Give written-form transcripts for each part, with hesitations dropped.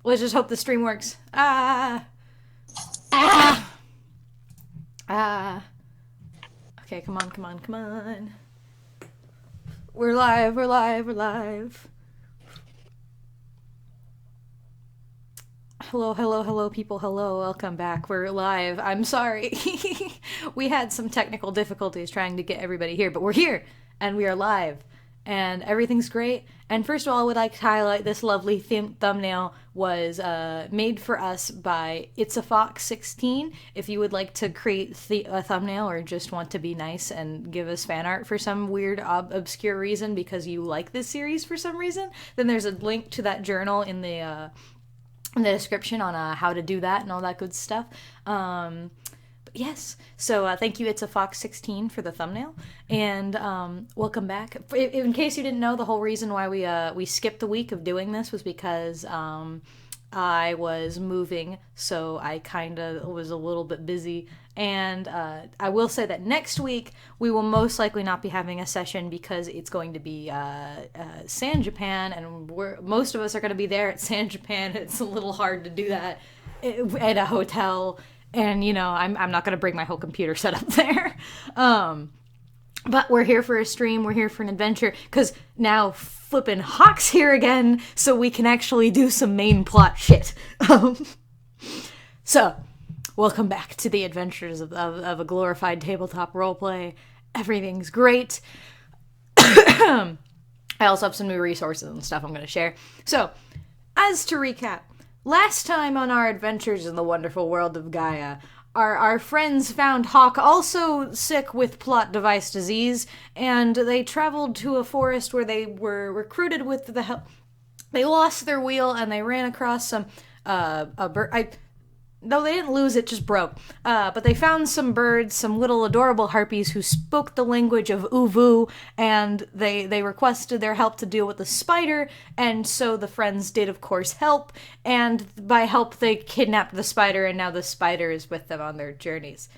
Let's just hope the stream works. Ah. Okay, come on. We're live. Hello, people. Hello, welcome back. We're live. I'm sorry. We had some technical difficulties trying to get everybody here, but we're here, and we are live, and everything's great. And first of all, I would like to highlight this lovely thumbnail was made for us by It's a Fox 16. If you would like to create a thumbnail or just want to be nice and give us fan art for some weird, obscure reason because you like this series for some reason, then there's a link to that journal in the description on how to do that and all that good stuff. But yes, so thank you, It's a Fox 16 for the thumbnail, and welcome back. In case you didn't know, the whole reason why we skipped the week of doing this was because I was moving, so I kind of was a little bit busy. And I will say that next week we will most likely not be having a session because it's going to be San Japan, and most of us are going to be there at San Japan. It's a little hard to do that at a hotel, and I'm not going to bring my whole computer set up there. But we're here for a stream. We're here for an adventure because now flippin' Hawk's here again, so we can actually do some main plot shit. So, welcome back to the adventures of a glorified tabletop roleplay. Everything's great. I also have some new resources and stuff I'm going to share. So, as to recap, last time on our adventures in the wonderful world of Gaia, our friends found Hawk also sick with plot device disease, and they traveled to a forest where they were recruited with the help. They lost their wheel and they ran across some a bird. No, they didn't lose it, just broke. But they found some birds, some little adorable harpies who spoke the language of Uvu, and they requested their help to deal with the spider, and so the friends did, of course, help, and by help they kidnapped the spider, and now the spider is with them on their journeys.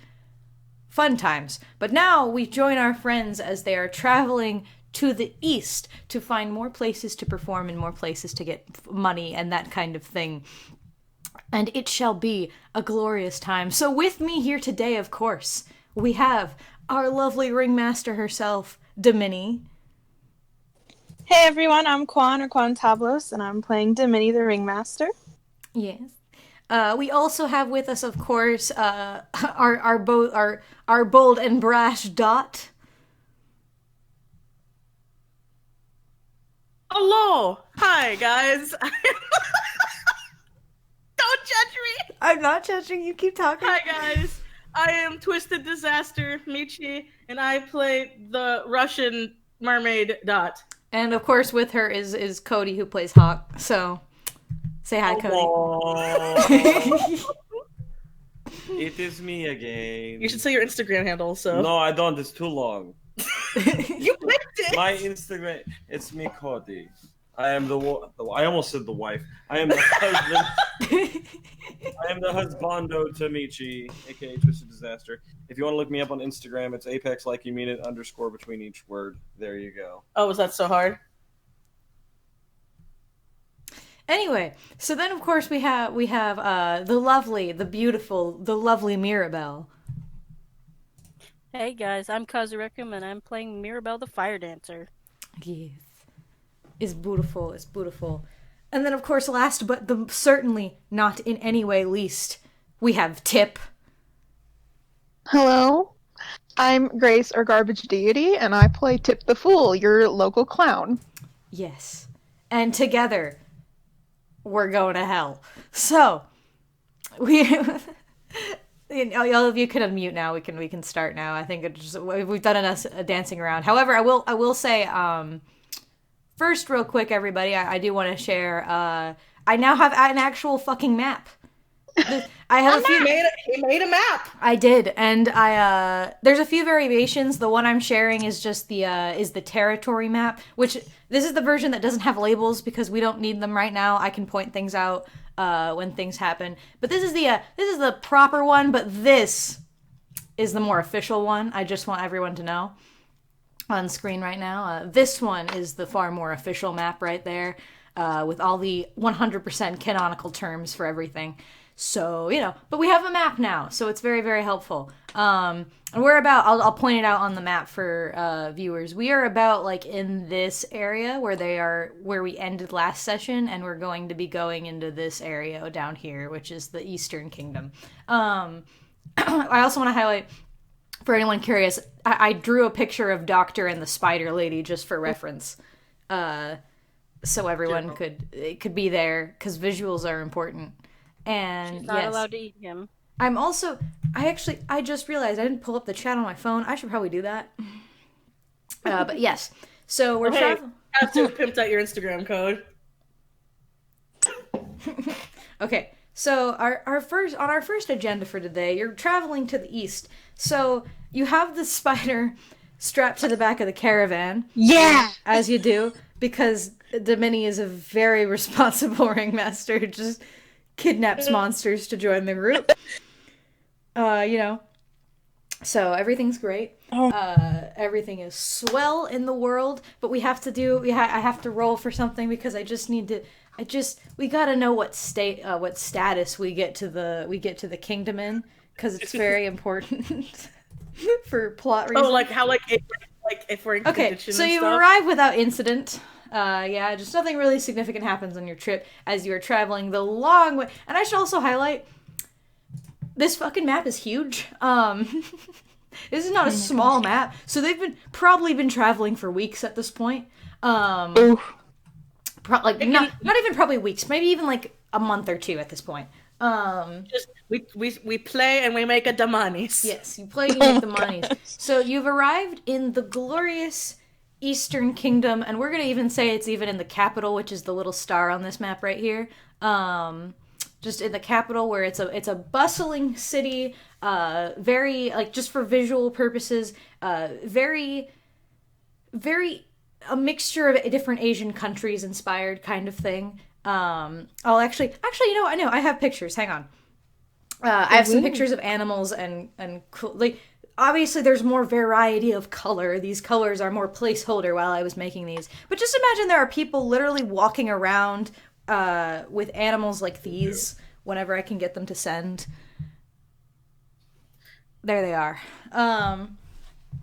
Fun times. But now we join our friends as they are traveling to the east to find more places to perform and more places to get money and that kind of thing. And it shall be a glorious time. So with me here today, of course, we have our lovely ringmaster herself, Domini. Hey everyone, I'm Quan or Quan Tablos, and I'm playing Domini the Ringmaster. Yes. We also have with us, of course, our bold and brash Dot. Hello! Hi, guys! Don't judge me! I'm not judging you, keep talking. Hi, guys! I am Twisted Disaster Michi, and I play the Russian mermaid Dot. And of course, with her is Cody, who plays Hawk. So, say hi, Cody. It is me again. You should say your Instagram handle, so. No, I don't. It's too long. You picked it! My Instagram, it's me, Cody. I am I almost said the wife. I am the husband. I am the husbando to Michi, aka Twisted Disaster. If you want to look me up on Instagram, it's Apex like you mean it _ between each word. There you go. Oh, was that so hard? Anyway, so then of course we have the lovely, the beautiful, the lovely Mirabelle. Hey guys, I'm Kazurekum and I'm playing Mirabelle the Fire Dancer. Yes. It's beautiful. And then of course last but certainly not in any way least, we have Tip. Hello, I'm Grace or Garbage Deity and I play Tip the Fool, your local clown. Yes. And together, we're going to hell. So, all of you can unmute now. We can start now. I think we've done enough dancing around. However, I will say, first, real quick, everybody, I do want to share. I now have an actual fucking map. I have He made a map. I did, and there's a few variations. The one I'm sharing is just the territory map, which this is the version that doesn't have labels because we don't need them right now. I can point things out when things happen. But this is the proper one, but this is the more official one. I just want everyone to know on screen right now. This one is the far more official map right there. with all the 100% canonical terms for everything. So, but we have a map now, so it's very, very helpful. And we're about, I'll point it out on the map for viewers. We are about like in this area where we ended last session, and we're going to be going into this area down here, which is the Eastern Kingdom. I also want to highlight, for anyone curious, I drew a picture of Doctor and the Spider Lady just for reference. So everyone could be there, because visuals are important. And She's not allowed to eat him. I just realized I didn't pull up the chat on my phone. I should probably do that. But yes, so we're traveling. After pimped out your Instagram code. Okay, so our first agenda for today, you're traveling to the east. So you have the spider strapped to the back of the caravan. Yeah! As you do, because Domini is a very responsible ringmaster who just kidnaps monsters to join the group. So everything's great. Everything is swell in the world, but I have to roll for something, because we gotta know what status we get to the kingdom in, because it's very important for plot reasons. Oh, like how if we're in Okay, condition so and you stuff? arrive without incident. Just nothing really significant happens on your trip as you are traveling the long way. And I should also highlight, this fucking map is huge. This is not a small map, so they've probably been traveling for weeks at this point. Not even probably weeks, maybe even like a month or two at this point. Just we play and we make a damanis. Yes, you play, you make the monies. So you've arrived in the glorious Eastern Kingdom, and we're gonna even say it's even in the capital, which is the little star on this map right here. Just in the capital, where it's a bustling city, very, like, just for visual purposes, very, very a mixture of different Asian countries inspired kind of thing. I'll actually, I know, I have pictures. Hang on. I have some pictures of animals and like, obviously there's more variety of color. These colors are more placeholder while I was making these. But just imagine there are people literally walking around with animals like these whenever I can get them to send. There they are.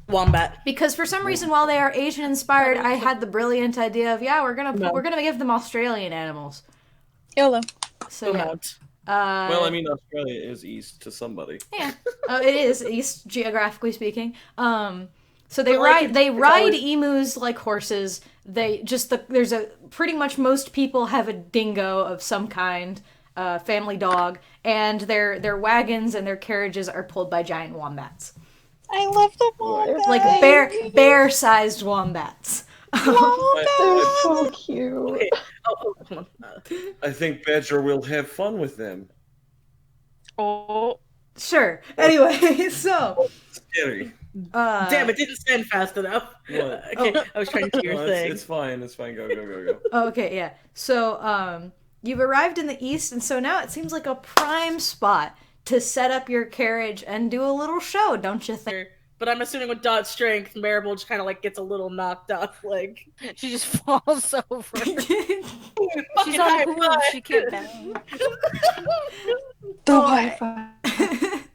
Wombat. Because for some reason, while they are Asian inspired, I had the brilliant idea of, we're gonna give them Australian animals. YOLO. So yeah. Well, I mean, Australia is east to somebody. Yeah, it is east geographically speaking. So they ride emus like horses. There's pretty much most people have a dingo of some kind, family dog, and their wagons and their carriages are pulled by giant wombats. I love the wombats. Like bear-sized wombats. They're so cute. Okay. Oh, come on. I think Badger will have fun with them. Oh. Sure. Anyway, so Scary. Damn, it didn't stand fast enough. What? Okay, I was trying to do your thing. It's fine. Go. Okay, yeah. So, you've arrived in the east, and so now it seems like a prime spot to set up your carriage and do a little show, don't you think? But I'm assuming with Dot's strength, Maribel just kind of like gets a little knocked off, like She just falls over. She's fucking on high a five. She can't bang. The Wi-Fi.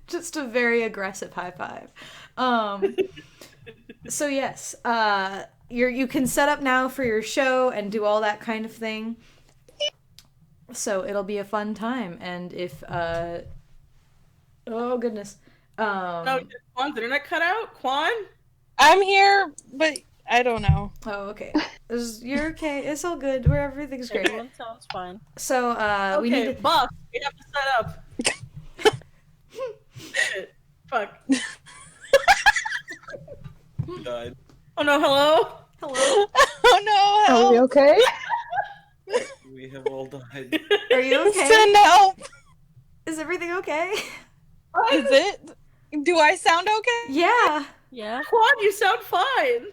Just a very aggressive high five. So yes, you can set up now for your show and do all that kind of thing. So it'll be a fun time, and if oh goodness. No, Quan's internet cut out? Quan? I'm here, but I don't know. Oh, okay. You're okay. It's all good. Everything's great. Everyone sounds fine. So we need to... boss, we have to set up. Shit. Fuck. Died. Oh no, hello? Hello? Oh no, Are help! we okay? We have all died. Are you okay? Send help! Is everything okay? Is it? Do I sound okay? Yeah. Yeah. Quan, you sound fine.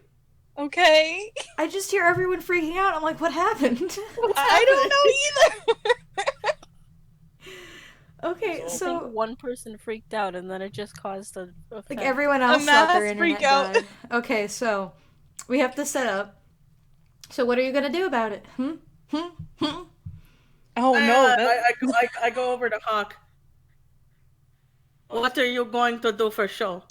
Okay. I just hear everyone freaking out. I'm like, what happened? I don't know either. Okay, I so think one person freaked out, and then it just caused a like everyone else A thought their mass internet freak out. died. Okay, so we have to set up. So what are you gonna do about it? Oh no! That's... I go over to Hawk. What are you going to do for show?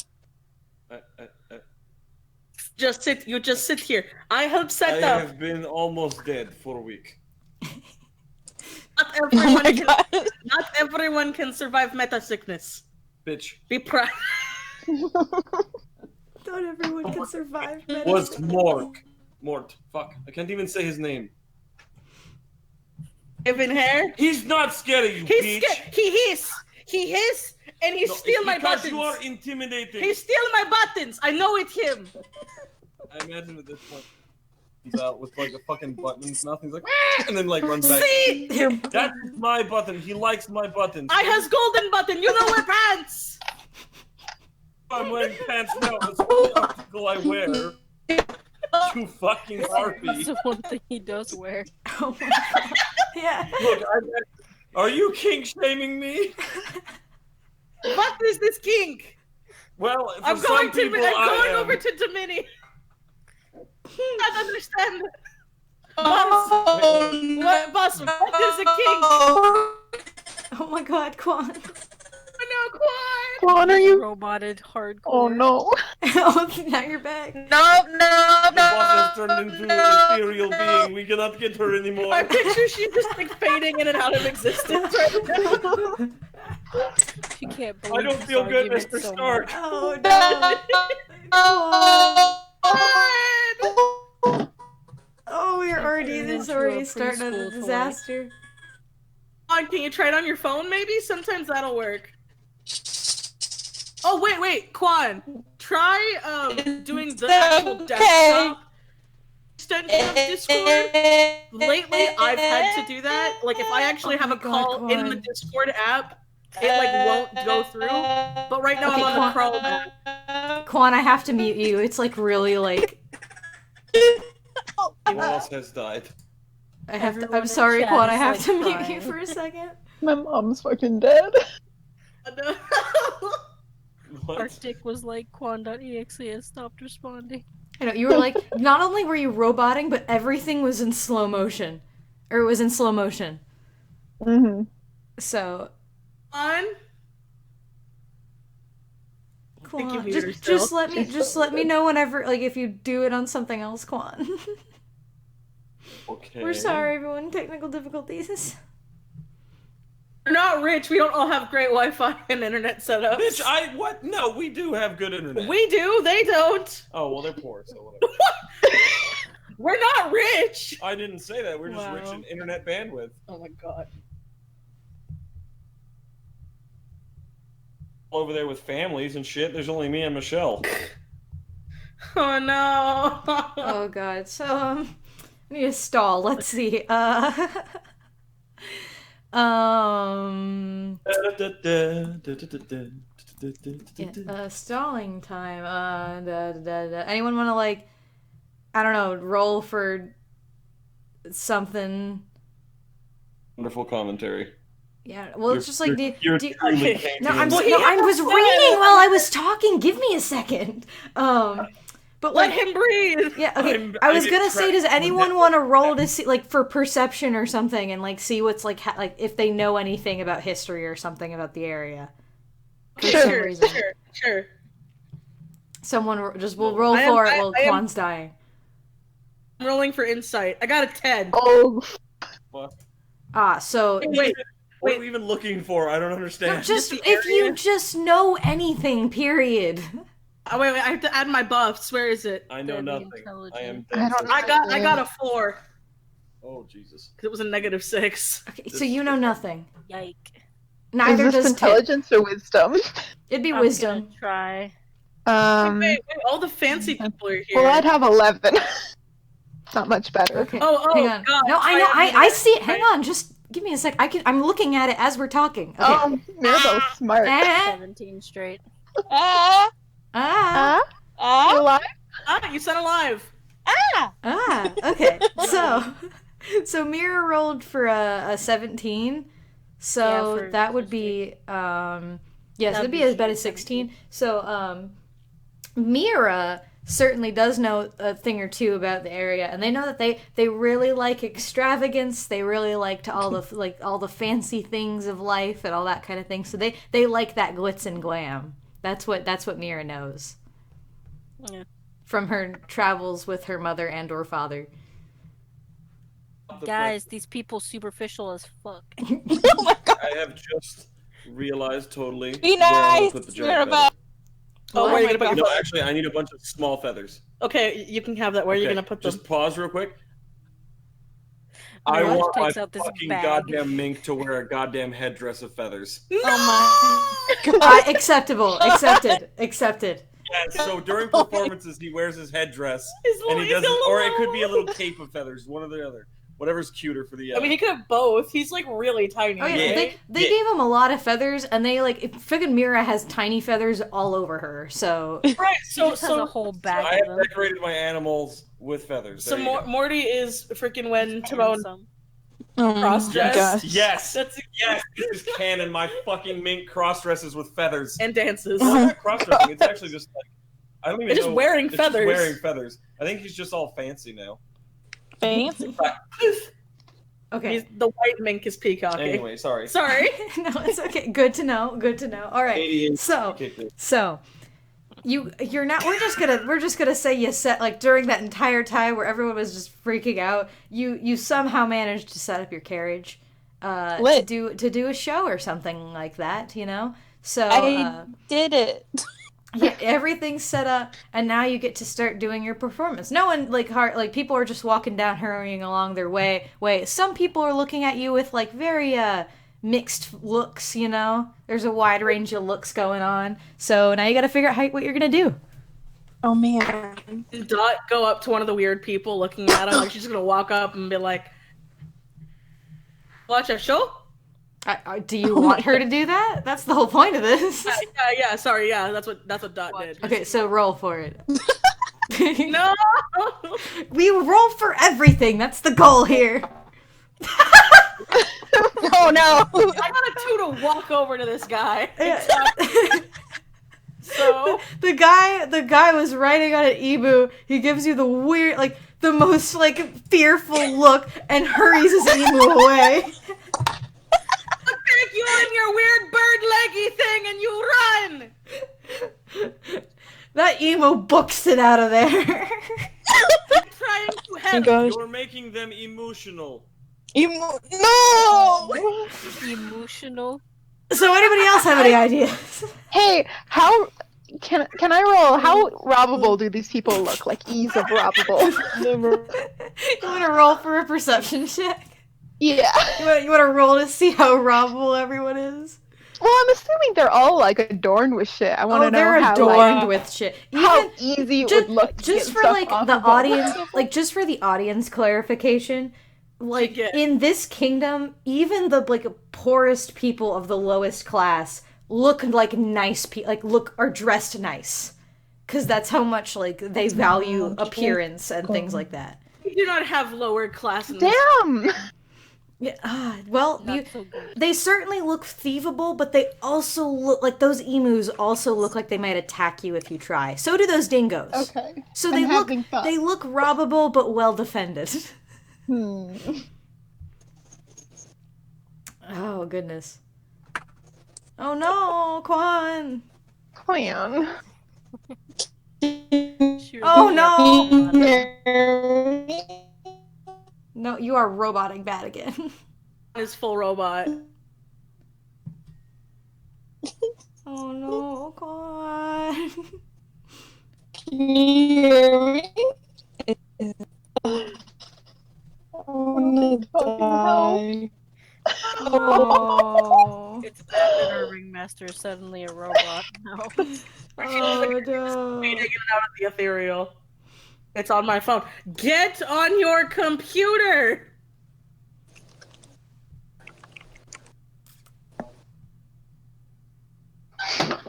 Just sit. You just sit here. I help set I up. have been almost dead for a week. Not Oh everyone. my Can, god! not everyone can survive meta sickness. Bitch. Be proud. Not everyone can survive. Was Mort. Fuck. I can't even say his name. Even hair. He's not scared of you, He's bitch. scared. He hiss, and he No, steal it's my because buttons. you are intimidating. He steal my buttons. I know it's him. I imagine at this point he's out with like a fucking button in his mouth. He's like, "Ah!" And then like runs back. See, That's my button. He likes my buttons. I has golden button. You know wear pants. I'm wearing pants now. That's the only article I wear. You fucking harpy. That's the one thing he does wear. Oh my god. Yeah. Look, are you kink shaming me? What is this kink? Well, for I'm some going to. people, I'm going I am. over to Domini. I don't understand. Oh, What, boss? What is a kink? Oh my god, Quan. No, Quan. Quan, are you? Roboted hardcore. Oh no. Oh, now you're back. no, The boss has turned into an ethereal being. We cannot get her anymore. I picture she's just like fading in and out of existence right now. She can't I believe don't this feel good, argument Mr. so Stark. much. Oh no. Quan. Oh, we're already Turn this into already a starting a preschool toy. disaster. Quan, can you try it on your phone maybe? Sometimes that'll work. Oh, wait, Quan. Try doing the actual desktop extension of Discord. Lately, I've had to do that. Like, if I actually Oh have my a call God, in the Quan. Discord app, it like won't go through. But right now Okay, I'm on the Quan. Chrome app. Quan, I have to mute you. It's like really like Wallace has died. I have to. Everyone I'm in sorry, chat Quan. I is, have like, to mute crying. you for a second. My mom's fucking dead. What? Arctic was like, Quan.exe has stopped responding. I know you were like. Not only were you roboting, but everything was in slow motion, or it was in slow motion. Mm-hmm. So, Quan? think you Quan, muted her just let me know whenever, like, if you do it on something else, Quan. Okay. We're sorry, everyone. Technical difficulties. We're not rich. We don't all have great Wi-Fi and internet setups. Bitch, what? No, we do have good internet. We do. They don't. Oh, well, they're poor, so whatever. We're not rich. I didn't say that. We're just rich Wow. in internet bandwidth. Oh my god. All over there with families and shit. There's only me and Michelle. Oh no. Oh god. So I need a stall. Let's see. Stalling time. Anyone want to, like, I don't know, roll for something? Wonderful commentary. Yeah. Well, it's just like you're do, truly okay. painting no, I in- was reading while I was talking. Give me a second. But Let like, him breathe. yeah, okay. I'm I was gonna say, does attracted to anyone that. want to roll to see, like, for perception or something, and like see what's like, like if they know anything about history or something about the area? For some Sure, reason. sure. Someone just will roll I am- for it I- while I am- Quan's dying. I'm rolling for insight. I got a 10. Oh, Fuck. So Wait. What are we even looking for? I don't no, understand. just the if you area? just know anything, period. Oh, wait. I have to add my buffs. Where is it? I know Deadly nothing. intelligence. I am I dead. don't I got a 4 Oh, Jesus. because it was a -6. Okay, so you know nothing. Yike. Neither is this does Tip. intelligence or wisdom? It'd be I'm wisdom. gonna try. Wait, all the fancy people are here. Well, I'd have 11. It's not much better. Okay. Oh, hang on. God. No, I know. I see it. Hang Right. on. Just give me a sec. I'm looking at it as we're talking. Okay. Oh, Mirabelle's smart. Ah, 17 straight. Ah! ah, You Ah! alive? Ah, you said alive. ah. Okay. So Mira rolled for a 17. So Yeah, for that would history. be yes, That'd it'd be be as bad as 16. So Mira certainly does know a thing or two about the area, and they know that they really like extravagance. They really like all the fancy things of life and all that kind of thing. So they like that glitz and glam. That's what Mira knows. Yeah. From her travels with her mother and or father. Guys, these people superficial as fuck. I have just realized totally Be where I'm gonna nice, put the giant Mirabelle. feather. Oh, where are you gonna put No, your actually, I need a bunch of small feathers. Okay, you can have that. Where are you Okay, gonna put them? Just pause real quick. I Mirage want my takes out this fucking bag. goddamn mink to wear a goddamn headdress of feathers. Oh my god. Acceptable. Accepted. Yeah, so during performances, he wears his headdress, His and he little- does, his or little- it could be a little cape of feathers, one or the other. Whatever's cuter for the. I mean, he could have both. He's like really tiny. Oh yeah, Yeah. they Yeah. gave him a lot of feathers, and they friggin' Mira has tiny feathers all over her. So Right. She So just has a whole bag I of have them. decorated my animals with feathers. so There you go. Morty is freaking when And Timon some. Oh my Cross-dress. gosh. Yes, That's yes, this is canon. My fucking mink cross dresses with feathers. and dances. Well, it's not cross dressing. It's actually just like I don't even It's just know. wearing It's just feathers. wearing feathers. I think he's just all fancy now. Fancy. okay. The white mink is peacocking. Anyway, sorry. Sorry. No, it's okay. Good to know. All right. 88 So kicked it. you're not. We're just gonna say you set during that entire time where everyone was just freaking out. You somehow managed to set up your carriage, to Lit. do a show or something like that. So I did it. yeah, everything's set up, and now you get to start doing your performance. No one people are just walking down, hurrying along their way. Some people are looking at you with very mixed looks. There's a wide range of looks going on. So now you got to figure out what you're gonna do. Oh man. Dot go up to one of the weird people looking at him. Like she's gonna walk up and be like, "Watch a show." Do you want her to do that? That's the whole point of this. Yeah. Sorry, yeah. That's what Dot did. Okay, so roll for it. No. We roll for everything. That's the goal here. Oh no. I got a 2 to walk over to this guy. So The guy was riding on an emu. He gives you the weird, the most fearful look and hurries his emu away. take you on your weird bird leggy thing and you run. That emo books it out of there. I'm trying to Oh help. gosh. You're making them emotional. No. Emotional. So anybody else have any ideas? Hey, how can I roll? How robbable do these people look? Like ease of robbable. You want to roll for a perception check? Yeah. You want to roll to see how robbable everyone is? Well, I'm assuming they're all adorned with shit. I want to know they're how adorned with shit. how easy it would look. To Just get for stuff off the of them. audience, just for the audience clarification, get- in this kingdom, even the poorest people of the lowest class look like nice people, are dressed nice, because that's how much they value appearance and things like that. We do not have lower class in this. Damn. Yeah. Well, Not so good. they certainly look thievable, but they also look those emus also look like they might attack you if you try. So do those dingoes. Okay. So I'm they look having fun. they look robbable but well defended. Oh goodness. Oh no, Quan. Plan. Oh, no! no. No, you are roboting bad again. Is full robot. Oh no, Quan. Can you hear me? I wanna die. Oh. It's bad that our ringmaster is suddenly a robot now. Oh no. Taking it out of the ethereal. It's on my phone. Get on your computer!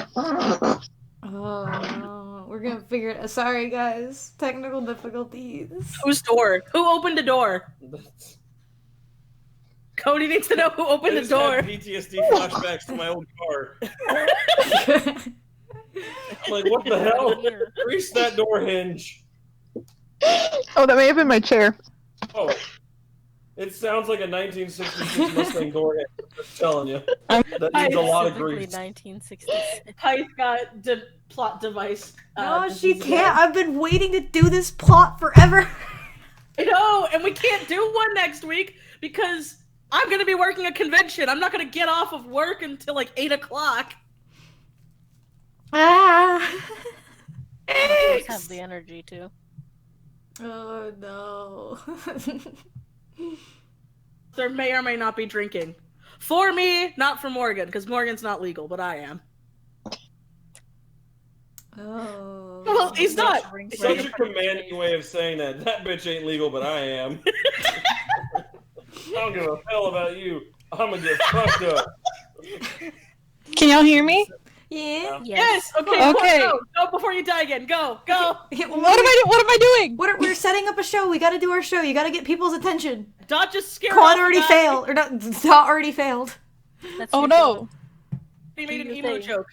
Oh no. We're gonna figure it. Sorry guys. Technical difficulties. Whose door? Who opened the door? Cody needs to know who I opened the just door. had PTSD flashbacks to my old car. Like, what the hell? Here. Grease that door hinge. Oh, that may have been my chair. Oh. It sounds like a 1966 Mustang door hinge. I'm just telling you. That needs a lot of Specifically grease. 1966. Hythe got plot device. No, disease she again. can't. I've been waiting to do this plot forever. I know, and we can't do one next week because I'm gonna be working a convention. I'm not gonna get off of work until like 8 o'clock. Ah. I just have the energy to. Oh no. There may or may not be drinking. For me, not for Morgan, because Morgan's not legal, but I am. Oh. Well, he's not. It's such a commanding way of saying that. That bitch ain't legal, but I am. I don't give a hell about you. I'm gonna get fucked up. Can y'all hear me? Yeah. Yes. Okay. Okay. Go before you die again. Go. Yeah, What am I doing? We're setting up a show. We got to do our show. You got to get people's attention. Dot just scared. Quan off the already guy. failed, or not? Dot already failed. That's Oh your no. job. He made an Do emo your thing. joke.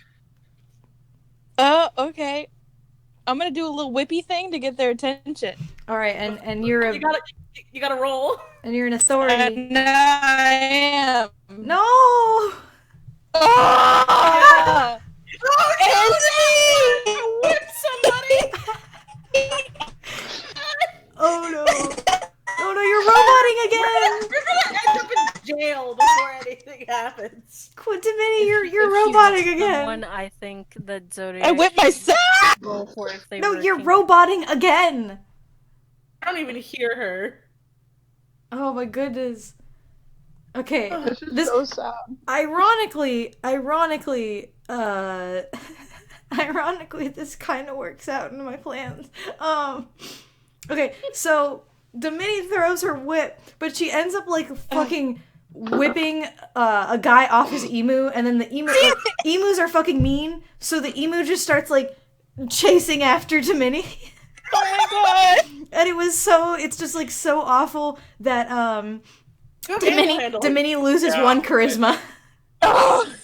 Okay. I'm gonna do a little whippy thing to get their attention. All right, and you're a You gotta roll. and you're an authority. And I am. No. Oh! Oh, whip somebody! Oh no. Oh no, you're roboting again. We're gonna end up in jail before anything happens. Quintamini, you're If she roboting was again. someone I think that Zodiac I whipped myself. should roll for if they No, were you're king. roboting again. I don't even hear her. Oh my goodness. Okay, This is this so sad. ironically, this kind of works out in my plans. Okay, so Domini throws her whip, but she ends up like fucking whipping a guy off his emu, and then the emu, like, emus are fucking mean, so the emu just starts like chasing after Domini. Oh my god. And it's just like so awful that Domini loses Yeah. one charisma.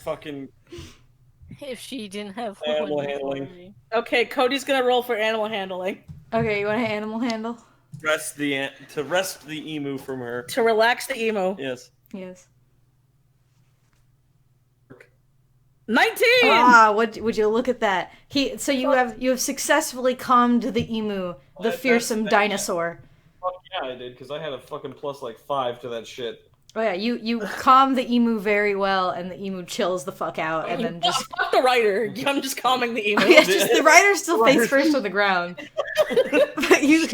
Fucking If she didn't have Animal one handling. authority. Okay, Cody's gonna roll for animal handling. Okay, you want to animal handle? rest the emu from her. To relax the emo. Yes. Yes. 19! Ah, would you look at that? So you have successfully calmed the emu, the That's- fearsome that's- dinosaur. Fuck yeah, I did, because I had a fucking plus like 5 to that shit. Oh yeah, you calm the emu very well, and the emu chills the fuck out, and then just Fuck the writer. I'm just calming the emo. yeah, just the rider's still face first on the ground. But you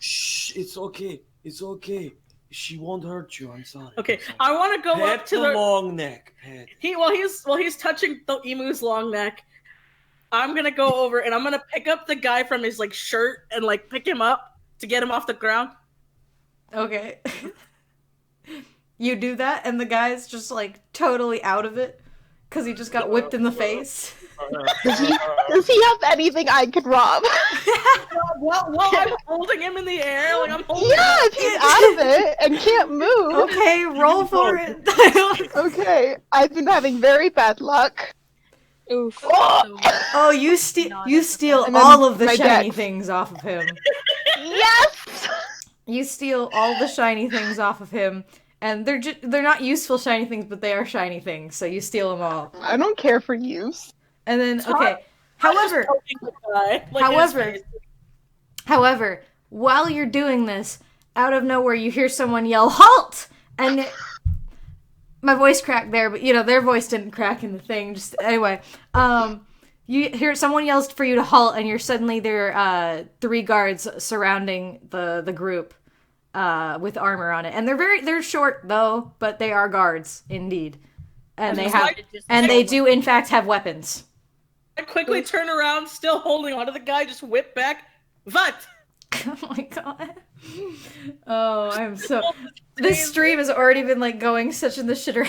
Shh, it's okay. It's okay. She won't hurt you. I'm sorry. Okay, I want to go up Pet to the the. long neck. Pet. He's touching the emu's long neck. I'm gonna go over and I'm gonna pick up the guy from his like shirt and like pick him up to get him off the ground. okay. You do that, and the guy's just like totally out of it because he just got whipped in the face. Does he have anything I could rob? While I'm holding him in the air, like I'm holding. Yeah, if he's out of it and can't move. Okay, roll for it. Okay, I've been having very bad luck. Oof. So, Oh, you steal And then all of the my shiny dex. things off of him. Yes! You steal all the shiny things off of him, and they're not useful shiny things, but they are shiny things, so you steal them all. I don't care for use. And then okay, however, However, while you're doing this, out of nowhere you hear someone yell "halt!" and my voice cracked there, but their voice didn't crack in the thing. Just anyway, you hear someone yells for you to halt, and there are 3 guards surrounding the group with armor on it, and they're short though, but they are guards indeed, and they do in fact have weapons. I quickly turn around, still holding onto the guy, just whip back. What? Oh my god. Oh, I'm so. This stream has already been like going such in the shitter.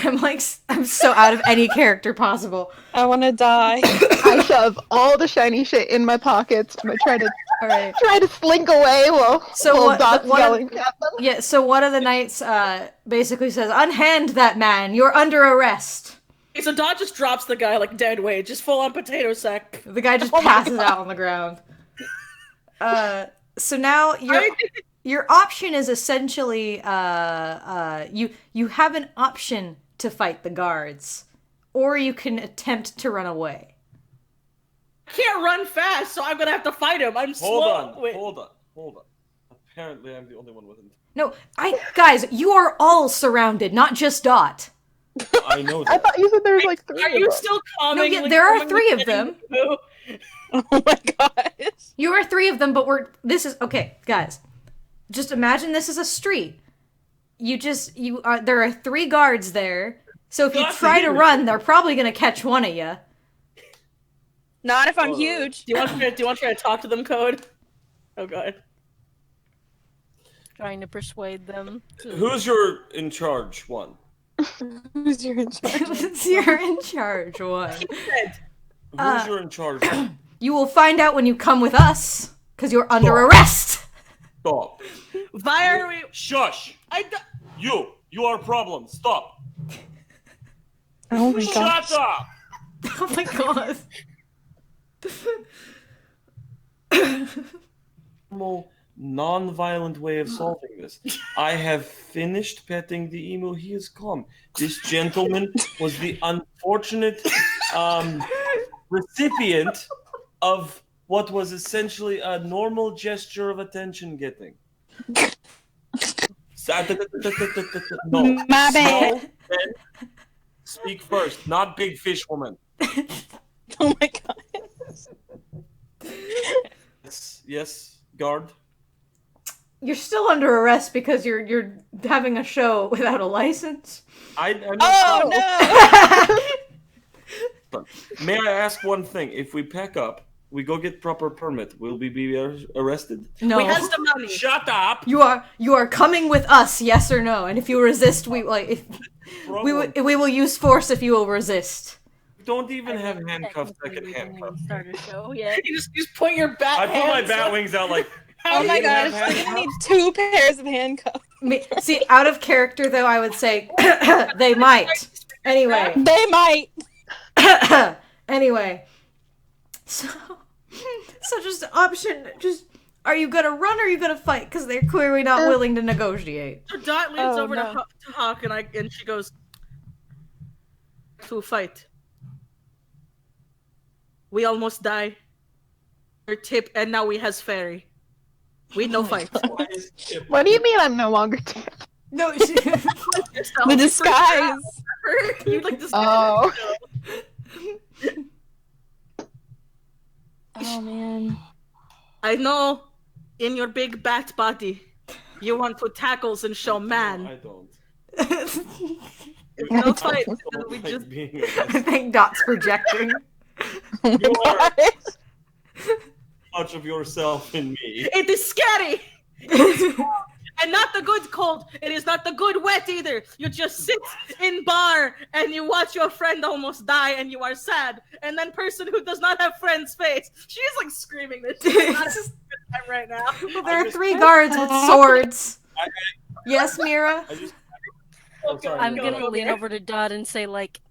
I'm so out of any character possible. I want to die. I shove all the shiny shit in my pockets and I try to slink away while Dot's yelling at them. Yeah, so one of the knights basically says, "Unhand that man. You're under arrest." So Dot just drops the guy like dead weight, just full on potato sack. The guy just passes out on the ground. So now your option is essentially you have an option to fight the guards, or you can attempt to run away. I can't run fast, so I'm gonna have to fight him. I'm slow. Hold on. Apparently, I'm the only one with him. No, guys, you are all surrounded, not just Dot. I know that. I thought you said there was like 3 Are of you them. still calming? No, there are 3 of them. Oh my god. You are 3 of them, but okay, guys. Just imagine this is a street. There are 3 guards there. So if you try to run, they're probably gonna catch one of you. Not if I'm huge. Do you want to try to talk to them, Code? Oh god. Trying to persuade them. Who's your in charge one? Who's your in charge? You're in charge one. Who's your in charge one? You will find out when you come with us, because you're under arrest. Stop. Why are we? Shush. You are a problem. Stop. Oh my god. Shut up. Oh my god. Normal, non-violent way of solving this. I have finished petting the emu. He is calm. This gentleman was the unfortunate recipient of what was essentially a normal gesture of attention getting. No. My bad. Small men speak first, not big fish woman. Oh my god. Yes, guard. You're still under arrest because you're having a show without a license. Oh no! May I ask one thing? If we pack up, we go get proper permit, will we be arrested? No. We has the money. Shut up! You are coming with us, yes or no? And if you resist, we will use force if you will resist. Don't even have handcuffs that can handcuff. Start a show, yeah. You just put your bat. I put my bat wings out like. Oh my gosh, I'm gonna need 2 pairs of handcuffs. See, out of character though, I would say they might. Anyway. They might. Anyway. So just option, are you gonna run or are you gonna fight? Because they're clearly not willing to negotiate. So Dot leans over to Hawk and she goes, to fight. We almost die. Our tip, and now we has fairy. We no fight. What do you mean I'm no longer Tip? No, the disguise. You like this? Oh. Oh man. I know. In your big bat body, you want to tackles and show man. No, I don't. No fight. We Like just. being I think Dot's projecting. Oh You my are god. much of yourself in me. It is scary. And not the good cold. It is not the good wet either. You just sit in bar and you watch your friend almost die and you are sad. And then person who does not have friend's face. She is like screaming this. She's not a good time right now. Well, there are 3 guards with swords. Yes, Mira? I'm gonna lean over to Dot and say, like,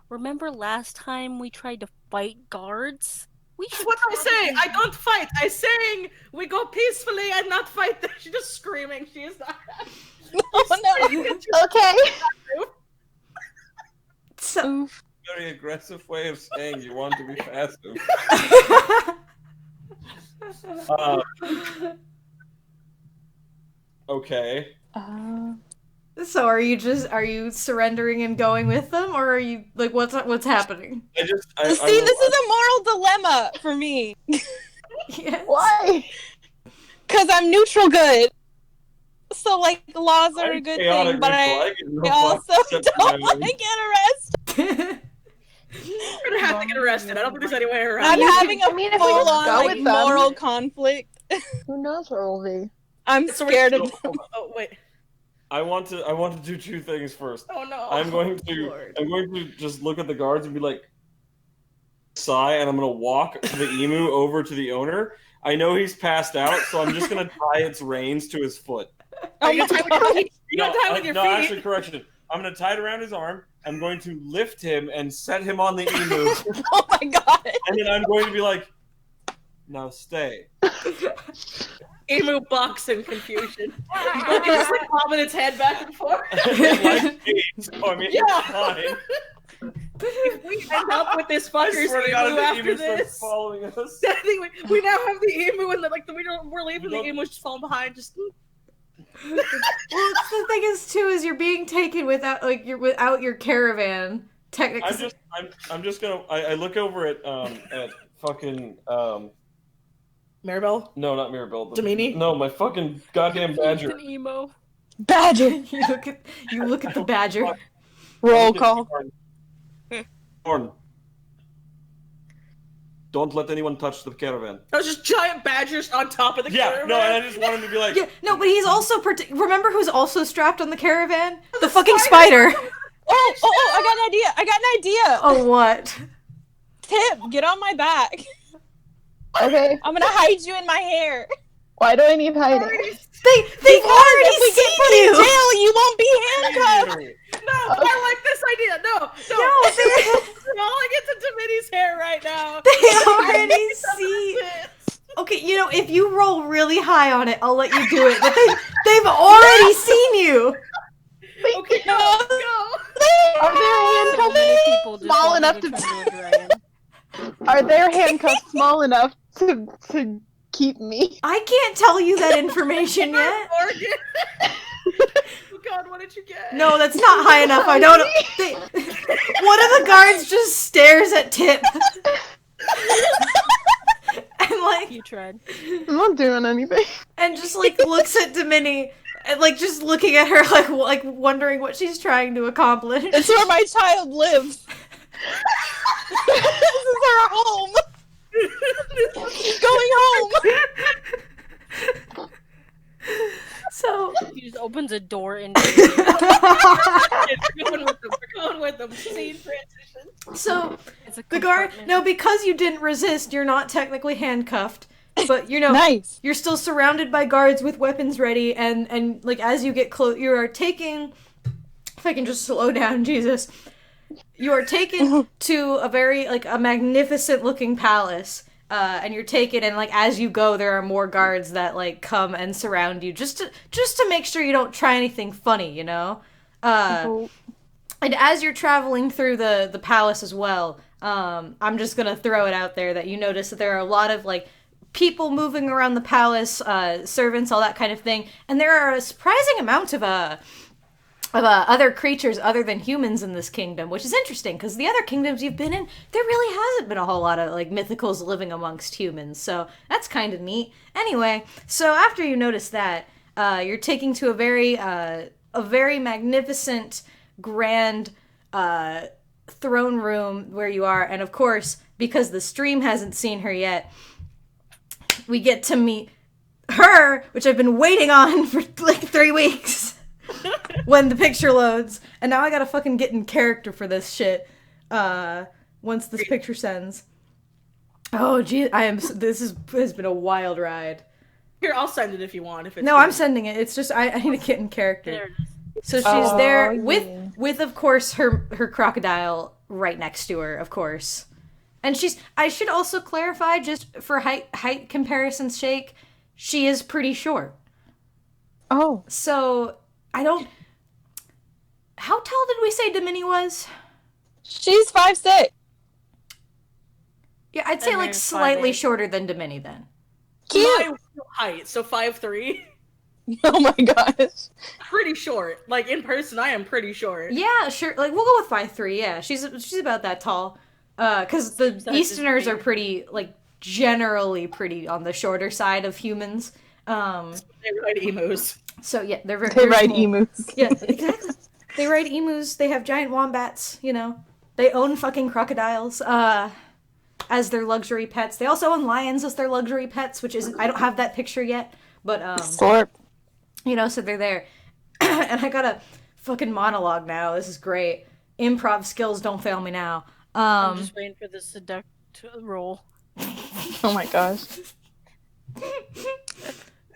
remember last time we tried to fight guards? We should. What I say? I don't fight. I saying we go peacefully and not fight. She's just screaming. She is not. Oh no. Okay. So, Very aggressive way of saying you want to be passive. Okay. so are you surrendering and going with them, or are you like what's happening? See, this is a moral dilemma for me. Yes. Why? Because I'm neutral good. So, like, the laws are a good chaotic thing, but I also don't want to get arrested. You're gonna have to get arrested. I don't think there's any way around. I'm having a I mean, if we full just on go like with them- moral conflict. Who knows where we'll be? I'm scared of. Oh wait. I want to do 2 things first. Oh no. I'm going to just look at the guards and be like, sigh, and I'm going to walk the emu over to the owner. I know he's passed out, so I'm just going to tie its reins to his foot. Oh, you gotta tie with your feet. Actually, correction. I'm gonna tie it around his arm. I'm going to lift him and set him on the emu. Oh my god! And then I'm going to be like, now stay. Emu box in confusion. It's just like bobbing its head back and forth. Like me, so I mean, Yeah. it's fine. If we end up with this I fucker's swear to God, emu if the after emu starts this, following us. I think we now have the emu and we're leaving the Look. emu just falling behind. Just Well, the thing is too is you're being taken without without your caravan. Technically, I'm just gonna. I look over at fucking Maribel. No, not Mirabelle. Domini? No, my fucking goddamn badger. An emo. Badger! you look at the badger. Roll call. Horn. Don't let anyone touch the caravan. There's just giant badgers on top of the caravan. No, and I just want him to be like, Yeah, no, but he's also remember who's also strapped on the caravan? The fucking spider. Oh, I got an idea! Oh, what? Tip, get on my back. Okay. I'm gonna hide you in my hair. Why do I need hiding? They've already If we get seen put in you. jail, you won't be handcuffed. No, I like this idea. No, No, crawling into Domini's hair right now. they already see. Okay, if you roll really high on it, I'll let you do it. But they've already seen you. Okay, go. Are there So many handcuffs people just small wanted enough to to? turn into a dragon. Are there handcuffs small enough to keep me? I can't tell you that information yet. Morgan. Oh God, what did you get? No, that's not high enough. I don't. One of the guards just stares at Tip. And like, You tried. I'm not doing anything. and just like looks at Domini, and like just looking at her like wondering what she's trying to accomplish. It's where my child lives. This is our home. She's going home. So He just opens a door into We're going with them. Scene transition. So it's a the guard. compartment. No, because you didn't resist, you're not technically handcuffed. But Nice. you're still surrounded by guards with weapons ready, and like as you get close, you are taking. If I can just slow down, Jesus. You are taken to a very a magnificent looking palace, and you're taken, and like as you go, there are more guards that like come and surround you just to make sure you don't try anything funny, And as you're traveling through the palace as well, I'm just gonna throw it out there that you notice that there are a lot of like people moving around the palace, servants, all that kind of thing, and there are a surprising amount of other creatures other than humans in this kingdom, which is interesting because the other kingdoms you've been in, there really hasn't been a whole lot of like mythicals living amongst humans, so that's kind of neat. Anyway, so after you notice that, you're taken to a very magnificent, grand throne room where you are, and of course, because the stream hasn't seen her yet, we get to meet her, which I've been waiting on for like 3 weeks. When the picture loads, and now I gotta fucking get in character for this shit. Once this picture sends. Oh gee, this has been a wild ride. Here, I'll send it if you want. No, I'm sending it. It's just I need to get in character. There it is. So she's there yeah. with of course her crocodile right next to her, of course. And I should also clarify, just for height comparison's sake, she is pretty short. Oh. So how tall did we say Domini was? She's 5'6". Yeah, I'd say And like there's slightly 5'8". shorter than Domini then. Cute. My height, so 5'3". Oh my gosh. Pretty short. Like in person, I am pretty short. Yeah, sure. Like we'll go with 5'3". Yeah, she's about that tall. Because the That's Easterners just are pretty like generally pretty on the shorter side of humans. They ride emus. So yeah, they're very. They ride small. emus. Yeah, exactly. They ride emus. They have giant wombats. They own fucking crocodiles. As their luxury pets. They also own lions as their luxury pets, which isn't. I don't have that picture yet, but Slurp. so they're there. And I got a fucking monologue now. This is great. Improv skills don't fail me now. I'm just waiting for the seduct roll. Oh my gosh.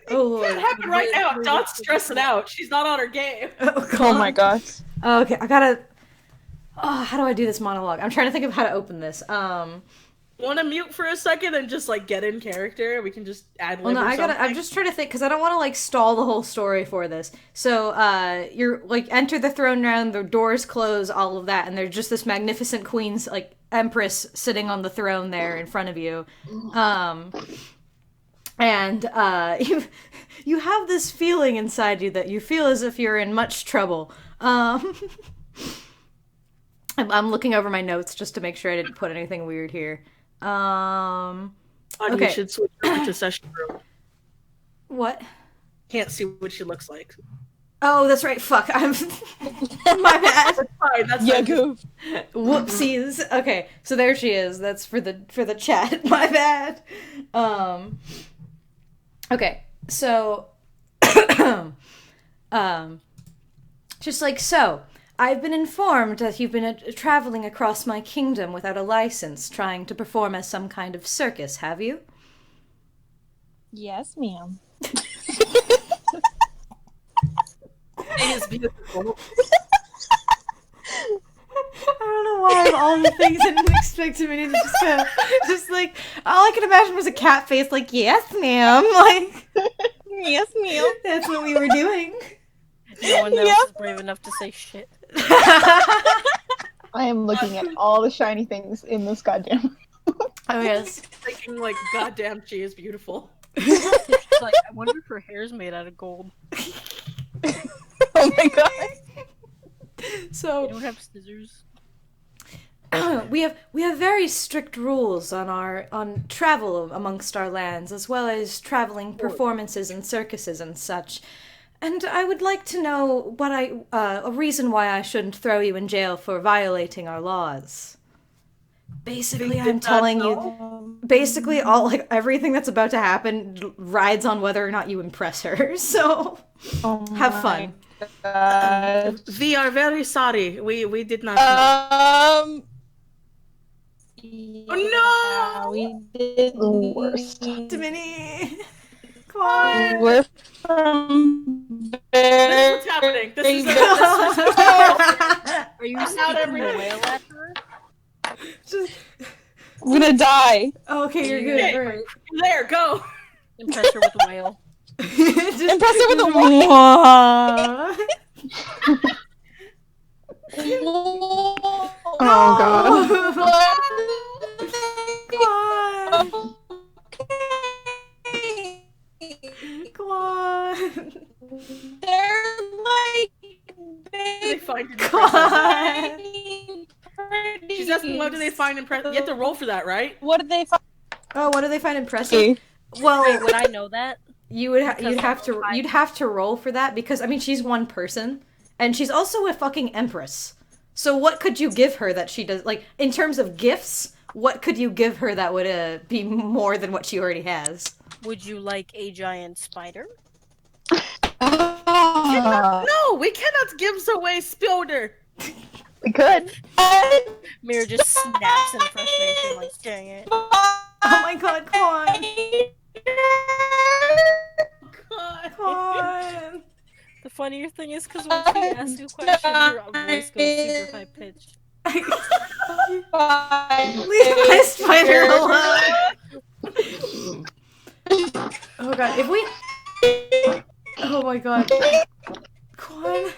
Oh That Lord. happened right now. Dot's stressing out. She's not on her game. Oh my gosh. Okay, I gotta. Oh, how do I do this monologue? I'm trying to think of how to open this. Want to mute for a second and just like get in character? We can just add. Well, no, I'm just trying to think because I don't want to like stall the whole story for this. So, you're like enter the throne room, the doors close, all of that, and there's just this magnificent queen's like empress sitting on the throne there in front of you. And you have this feeling inside you that you feel as if you're in much trouble. I'm looking over my notes just to make sure I didn't put anything weird here. You Okay. should switch over to session room. What? Can't see what she looks like. Oh, that's right. Fuck. I'm my bad. That's fine. That's Yeah, fine. goof. Whoopsies. Okay, so there she is. That's for the chat. My bad. Okay, so just like so. I've been informed that you've been traveling across my kingdom without a license, trying to perform as some kind of circus, have you? Yes, ma'am. It is beautiful. I don't know why of all the things I didn't expect me to just go, just like, all I could imagine was a cat face, like, yes, ma'am, like, Yes, ma'am. that's what we were doing. No one else is brave enough to say shit. I am looking at all the shiny things in this goddamn. Oh, yes. Thinking like, goddamn, she is beautiful. She's like, I wonder if her hair's made out of gold. Oh my god. You So, don't have scissors. we have very strict rules on travel amongst our lands, as well as traveling performances and circuses and such. And I would like to know what a reason why I shouldn't throw you in jail for violating our laws. Basically, I'm telling you, basically everything that's about to happen rides on whether or not you impress her. So, have fun. We are very sorry. We did not know. Oh no! We did the worst. Dimini, come on. We're from This is what's happening. This is Are you speaking the whale at her? Just, I'm gonna die. okay, you're good. Okay. All right. There, go. Impress her with a whale. Just, Impress her with a Mwah. Oh god. Come on. They're like They find it Come impressive. on. She's asking what do they find impressive. You have to roll for that, right? What did they find? Oh, what do they find impressive? Well, Wait, would I know that? you'd have to roll for that because I mean she's one person and she's also a fucking empress. So what could you give her that she does like in terms of gifts? What could you give her that would be more than what she already has? Would you like a giant spider? No, we cannot give away Spilder. We could. Mira just snaps in frustration, like, dang it. Oh my god, come on. God. Come on. The funnier thing is because when she asks you a question, her voice goes super high pitched. Leave my spider alone. Oh god, if we... Oh my god. Come on.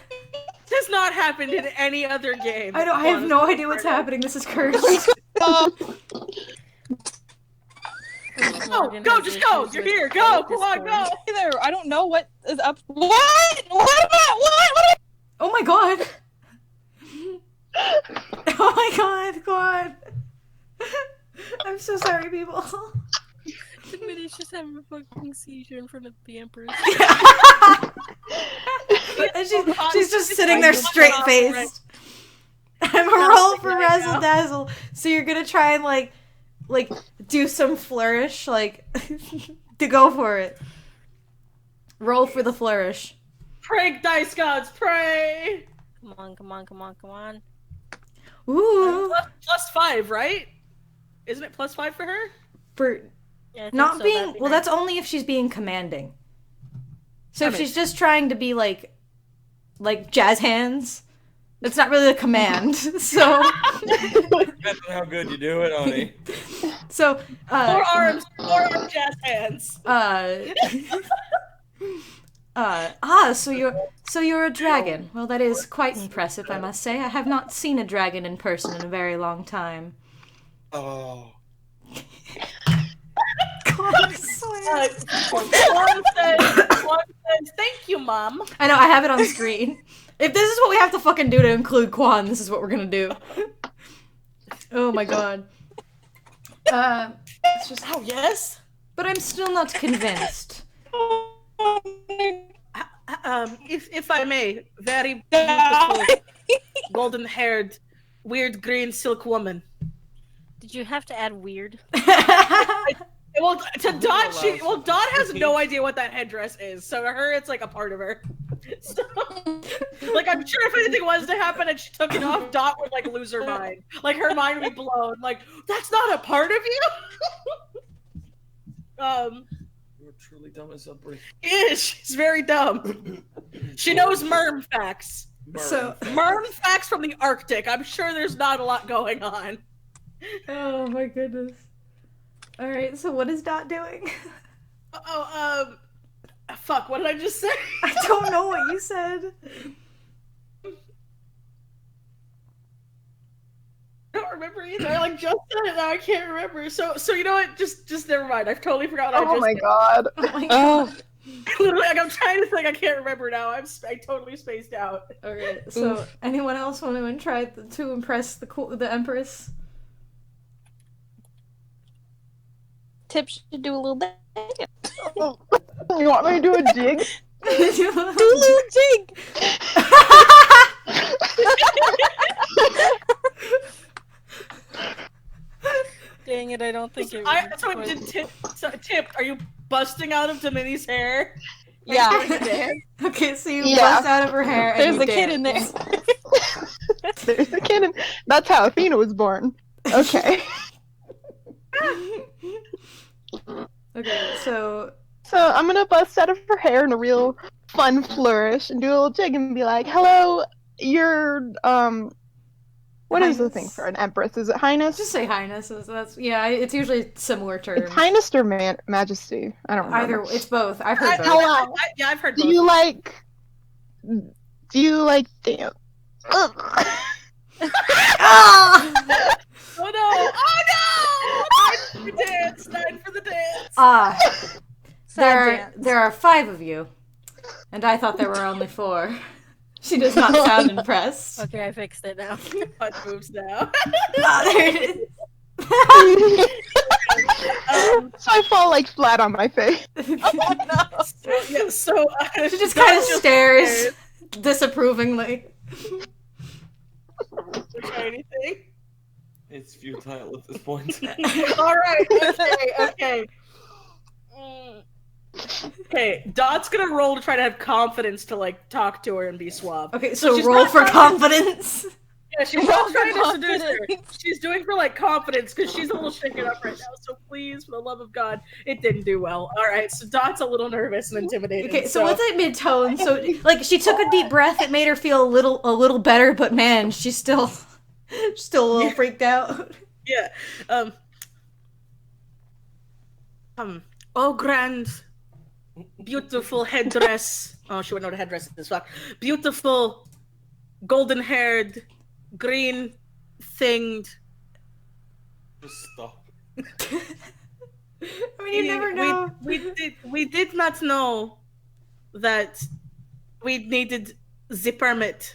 This has not happened in any other game. I have no idea what's happening. This is cursed. Go, just go. You're here. Go. Come on, go. Either I don't know what is up. What? What? Oh my god. Oh my god, God. I'm so sorry, people. The minute's just having a fucking seizure in front of the Empress. And she's just sitting there straight faced. I'm a roll for Razzle Dazzle. So you're gonna try and like do some flourish, like to go for it. Roll for the flourish. Pray, dice gods, pray. Come on, come on, come on, come on. Ooh. +5, right? Isn't it +5 for her? For Yeah, I think not so, being that'd be well, nice. that's only if she's being commanding. So if she's just trying to be like jazz hands, it's not really a command. So Depends on how good you do it, honey. So four arms, jazz hands. So you're a dragon. Well, that is quite impressive, I must say. I have not seen a dragon in person in a very long time. Oh. God, One says, thank you, Mom. I know, I have it on screen. If this is what we have to fucking do to include Quan, this is what we're gonna do. Oh my god. It's just... Oh, yes? But I'm still not convinced. If I may, very beautiful, golden-haired, weird green silk woman. Did you have to add weird? Well, to Dot, Dot has no idea what that headdress is, so to her, it's like a part of her. So, like, I'm sure if anything was to happen and she took it off, Dot would, like, lose her mind. Like, her mind would be blown. Like, that's not a part of you? You're truly dumb as a brick. She's very dumb. She knows merm facts. Merm facts from the Arctic. I'm sure there's not a lot going on. Oh my goodness. Alright, so what is Dot doing? Fuck, what did I just say? I don't know what you said. I don't remember either. I just said it now. I can't remember. So you know what? Just never mind. I've totally forgot what I just did. God. Oh my god. Literally, like, I'm trying to think. I can't remember now. I totally spaced out. Okay, so anyone else want to try to impress the Empress? Tip should do a little dance. You want me to do a jig? Do a little jig. Dang it, I don't think it Tip, are you busting out of Domini's hair? Yeah. Okay, so you bust out of her hair and There's a kid in there. There's a kid in... That's how Athena was born. Okay. Okay, so I'm gonna bust out of her hair in a real fun flourish and do a little jig and be like, hello, you're, what is the thing for an empress? Is it highness? Just say highness. It's usually similar terms. It's highness or majesty? I don't remember. It's both. I've heard both. Hello. I've heard both. Do you like dance? Oh no! Time for the dance! There are 5 of you, and I thought there were only 4. She does not sound impressed. Okay, I fixed it now. Butt moves now. There it is. So I fall like flat on my face. Oh no! She just kind of stares disapprovingly. Try anything? It's futile at this point. Alright, okay. Okay, Dot's gonna roll to try to have confidence to, like, talk to her and be suave. Okay, so roll for confidence. Yeah, she's not trying to seduce her. She's doing for, like, confidence, because she's a little shaken up right now, so please, for the love of God, it didn't do well. Alright, so Dot's a little nervous and intimidated. Okay, so what's that mid-tone? So, like, she took a deep breath, it made her feel a little better, but man, she's still a little freaked out. Yeah. Oh, grand, beautiful headdress. Oh, she wouldn't know what a headdress is. Fuck. Beautiful, golden-haired, green-thinged. Just stop. I mean, you never know. We did not know that we needed the permit.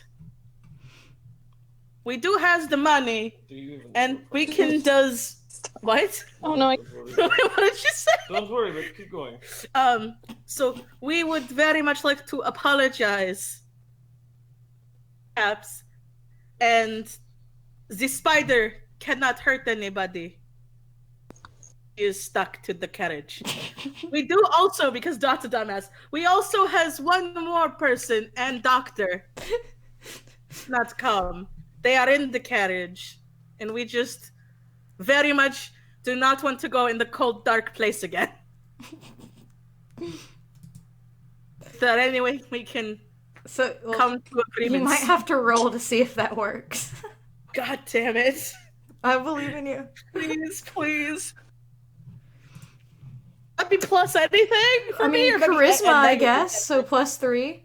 We do have the money, and we can does what? Oh no! What did you say? Don't worry, but keep going. So we would very much like to apologize, perhaps, and the spider cannot hurt anybody. He is stuck to the carriage. We do also, because Dot's a dumbass, we also has one more person and doctor not come. They are in the carriage, and we just very much do not want to go in the cold, dark place again. that anyway we can So come to agreements. you might have to roll to see if that works. God damn it. I believe in you. Please. That'd be plus anything for I me? mean, Or maybe charisma, a I negative? guess. So +3.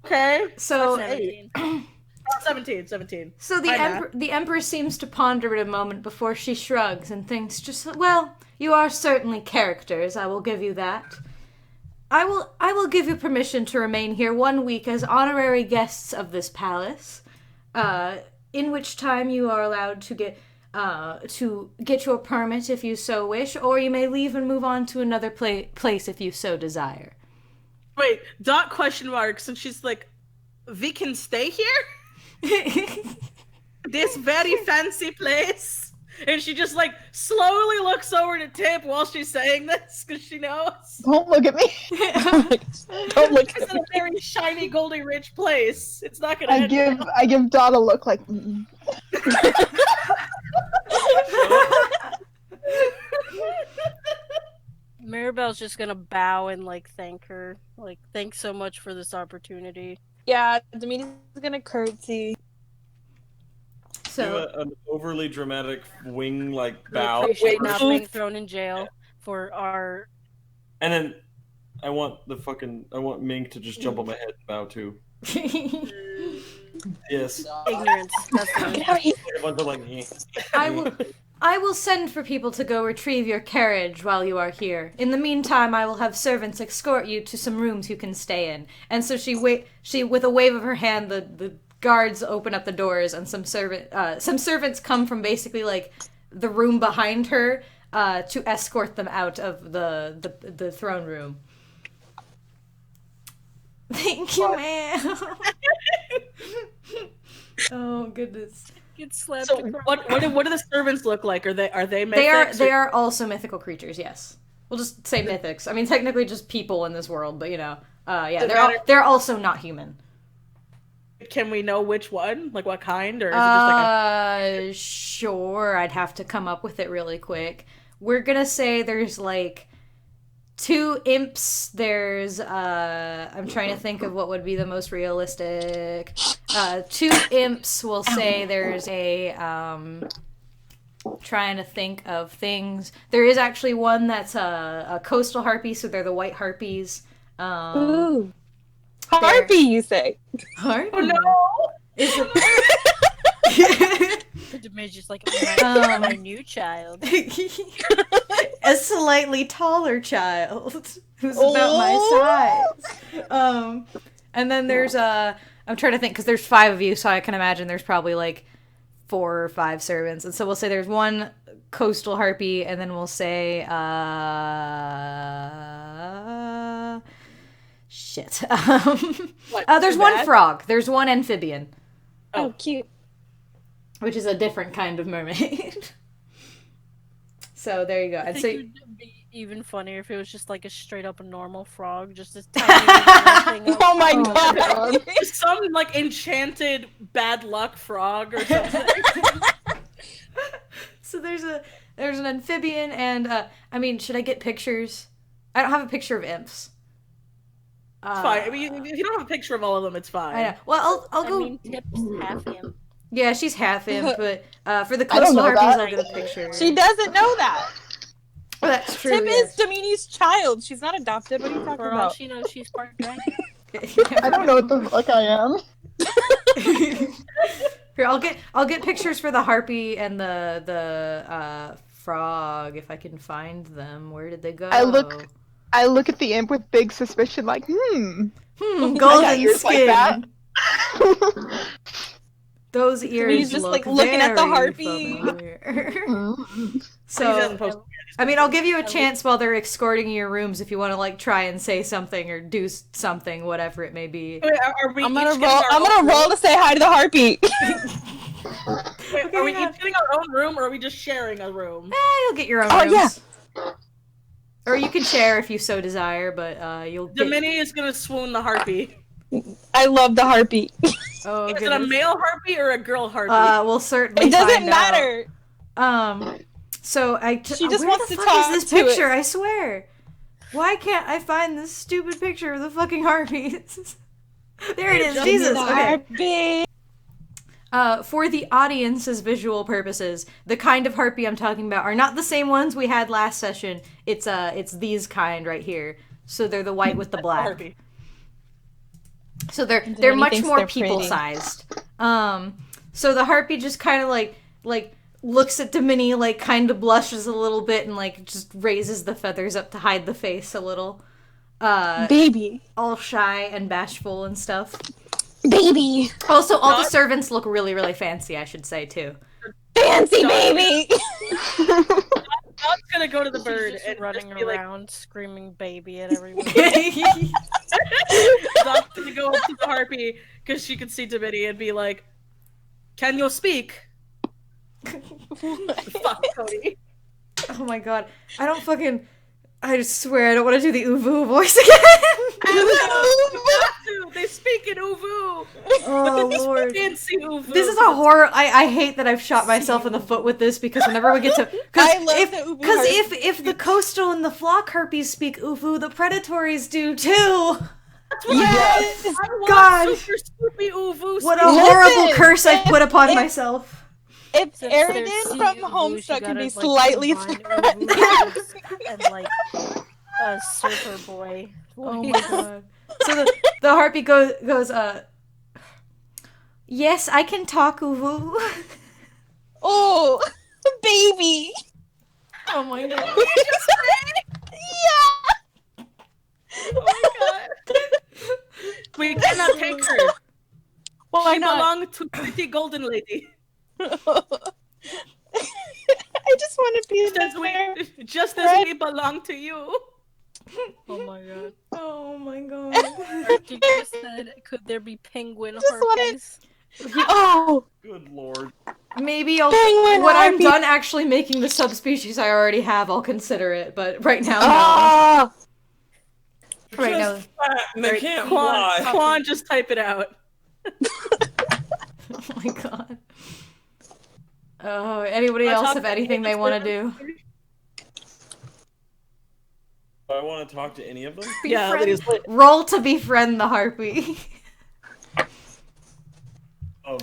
Okay. So 17. 17. So the Empress seems to ponder it a moment before she shrugs and thinks, well, you are certainly characters, I will give you that. I will give you permission to remain here 1 week as honorary guests of this palace, in which time you are allowed to get your permit if you so wish, or you may leave and move on to another place if you so desire. Wait, dot question marks, and she's like, we can stay here? This very fancy place? And she just like slowly looks over to Tip while she's saying this because she knows. Don't look at me. Don't look It's at in me. a very shiny, goldy, rich place. It's not gonna end. I give Dot a look like. Maribel's just gonna bow and like thank her. Like, thanks so much for this opportunity. Yeah, Demita's gonna curtsy. Do So an overly dramatic wing like We bow, appreciate not being thrown in jail for our and then I want Mink to just jump on my head and bow too. Yes. ignorance. That's the A bunch of like, I will send for people to go retrieve your carriage while you are here. In the meantime, I will have servants escort you to some rooms you can stay in. And so she with a wave of her hand, the guards open up the doors, and some servants come from basically like the room behind her to escort them out of the throne room. Thank you, ma'am. Oh goodness. get slapped So across. what do the servants look like? Are they mythics? They are also mythical creatures. Yes, we'll just say mythics. I mean, technically just people in this world, but they're also not human. Can we know which one? Like what kind? Or is it just like Sure. I'd have to come up with it really quick. We're gonna say there's like 2 imps. There's I'm trying to think of what would be the most realistic. 2 imps. We'll say there's a trying to think of things. There is actually one that's a coastal harpy, so they're the white harpies. Ooh. Harpy, you say? Harpy? oh no! Is it? The mage just like Um, my new child. A slightly taller child who's about my size. And then there's I'm trying to think because there's 5 of you, so I can imagine there's probably like 4 or 5 servants. And so we'll say there's 1 coastal harpy, and then we'll say shit. There's 1 frog. There's 1 amphibian, Oh, cute. which is a different kind of mermaid. So there you go. I I'd think say it would be even funnier if it was just like a straight up normal frog, just this tiny little thing. Oh my Oh, god. Some like enchanted bad luck frog or something. so there's an amphibian, and I mean, should I get pictures? I don't have a picture of imps. It's fine. I mean, if you don't have a picture of all of them, it's fine. I know. Well, I'll go. I mean, Tip's half him. Yeah, she's half imp, but for the I don't coastal know harpies, that. I'll get a picture. She doesn't know that. Oh, that's true. Tip yes. is Domini's child. She's not adopted. What are you talking For all about? she knows, she's part dragon. I don't know what the fuck I am. Here, I'll get pictures for the harpy and the frog if I can find them. Where did they go? I look at the imp with big suspicion, like, I got golden ears like skin. that. Those ears He's just, look like, looking at the very harpy. familiar. Mm. He doesn't So, post- I mean, I'll give you a chance while they're escorting your rooms if you want to like try and say something or do something, whatever it may be. Wait, are we I'm each gonna getting roll. our I'm own gonna roll room? to say hi to the harpy. Wait, are we hang on. each getting our own room, or are we just sharing a room? You'll get your own Oh, rooms. Or you can share if you so desire, but you'll get... Domini is gonna swoon the harpy. I love the harpy. Oh, Is it a goodness. male harpy or a girl harpy? We'll certainly It doesn't find out. matter. So She just where wants the to fuck talk is this to it. picture? I swear. Why can't I find this stupid picture of the fucking harpies? There it is, Jesus! Okay. For the audience's visual purposes, the kind of harpy I'm talking about are not the same ones we had last session. It's these kind right here. So they're the white with the black. Harpy. So they're much thinks more they're people pretty. sized. So the harpy just kind of like looks at Dimini, like kind of blushes a little bit and like just raises the feathers up to hide the face a little. Baby. All shy and bashful and stuff. Baby. Also, all the servants look really, really fancy, I should say, too. Fancy baby. Dot's gonna go to the bird She's and just running just be like, around screaming baby at everyone. Dot's gonna go up to the harpy because she can see Dimity and be like, "Can you speak?" Fuck, Cody. Oh my god. I swear I don't want to do the Uvu voice again! They speak in Uvu. Oh lord. Fancy Uvu. This is a horror. I hate that I've shot myself in the foot with this because whenever we get to... I love the Uvu Because harpy. if the coastal and the flock harpies speak Uvu, the predatories do too! Yes. I want God. super spoopy Uvu. What a Listen, horrible curse I put upon if- myself. If Since Arrogant there's from Uvu, Homestuck she can be gotta, slightly combine threatened. Uvu and like a surfer boy. Oh my god. So the harpy goes, yes, I can talk Uvu. Oh, baby. Oh my god. Yeah. Oh my god. We cannot take her. Why She not? belongs to Pretty Golden Lady. I just want to be there. Just as we belong to you. Oh my god. Oh my god. You just said, could there be penguin Just wanted- harpies? Oh, Good lord. Maybe I'll, Penguin when I'm harpy. done actually making the subspecies I already have, I'll consider it. But right now, no. Oh, Right now. Just fat and they can't Quan, fly. Quan, just type it out. Oh my god. Oh, anybody Wanna else talk have to anything they want to do? Do I want to talk to any of them? Yeah, Befriend- it is lit. Roll to befriend the harpy.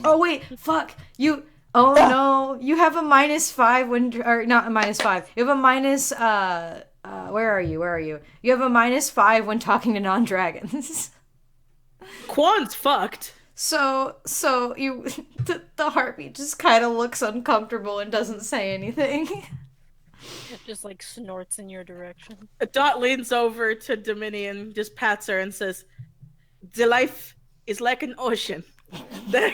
Oh wait, fuck. Oh no. You have a -5 when, or not a -5. You have a minus, where are you? You have a -5 when talking to non-dragons. Quan's fucked. So you, the harpy just kind of looks uncomfortable and doesn't say anything. Just like snorts in your direction. Dot leans over to Dominion, just pats her and says, "The life is like an ocean. There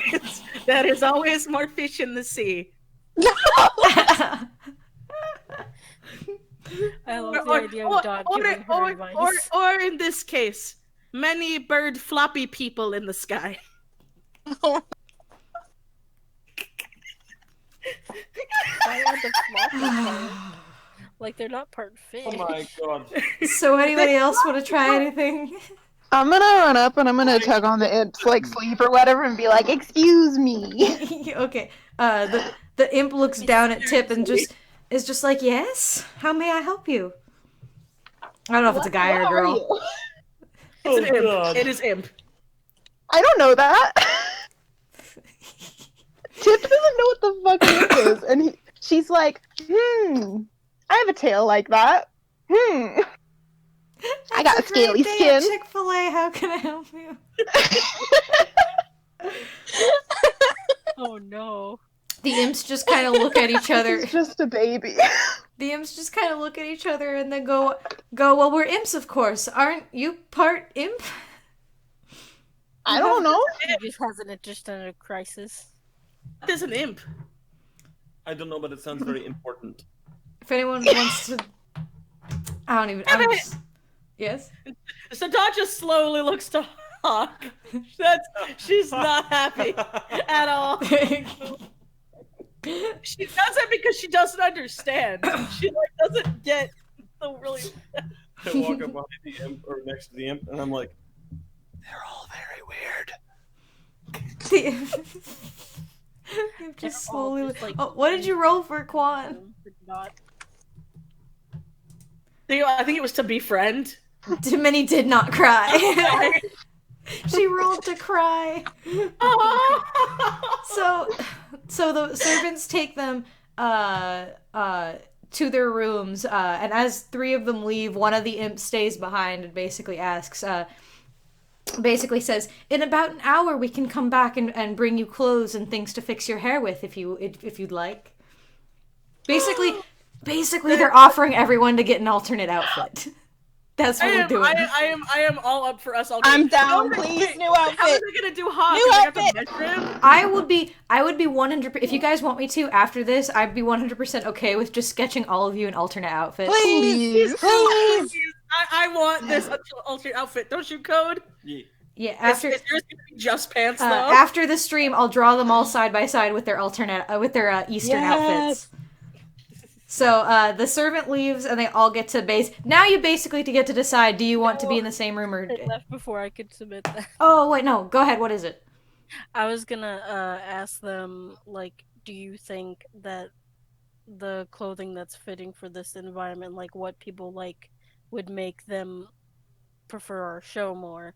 is always more fish in the sea." I love the idea of Dot giving her advice. or in this case, many bird floppy people in the sky. Why are the floppy part? Like they're not part fish. Oh my god. So anybody else want to try anything? I'm gonna run up and I'm gonna tug on the imp's like sleeve or whatever and be like, "Excuse me." Okay. The imp looks down at Tip and is just like, yes? How may I help you? I don't know if it's a guy or a What are girl. you? It's an imp. God. It is imp. I don't know that. Tip doesn't know what the fuck this is, and she's like, I have a tail like that. I got a scaly skin. Chick-fil-A, how can I help you? Oh no. The imps just kind of look at each other. He's just a baby. The imps just kind of look at each other and then go, well, we're imps, of course. Aren't you part imp? I don't know. He just has an existential crisis. What is an imp? I don't know, but it sounds very important. If anyone wants to... I don't even... I'm just... Yes? So Dot just slowly looks to Hawk. She's not happy at all. She does it because she doesn't understand. She like doesn't get the really. I walk up behind the imp or next to the imp, and I'm like, they're all very weird. The imp just slowly... just, like, Oh, what did you roll for, Quan? Not I think it was to befriend. Minnie did not cry. She rolled to cry. So the servants take them to their rooms, and as 3 of them leave, one of the imps stays behind and basically asks, basically says, in about an hour we can come back and bring you clothes and things to fix your hair with if you'd like. Basically they're offering everyone to get an alternate outfit. That's what we're doing. I am all up for us all. I'm down, please. New outfit. How are they gonna do hot? New outfit. I would be 100%. If you guys want me to after this, I'd be 100% okay with just sketching all of you in alternate outfits. Please. I want this alternate outfit. Don't you, Code? Yeah. After is yours gonna be just pants though? After the stream, I'll draw them all side by side with their alternate Eastern outfits. So the servant leaves, and they all get to base. Now you basically get to decide: do you want to be in the same room or? They left before I could submit that. Oh wait, no. Go ahead. What is it? I was gonna ask them, like, do you think that the clothing that's fitting for this environment, like what people like, would make them prefer our show more?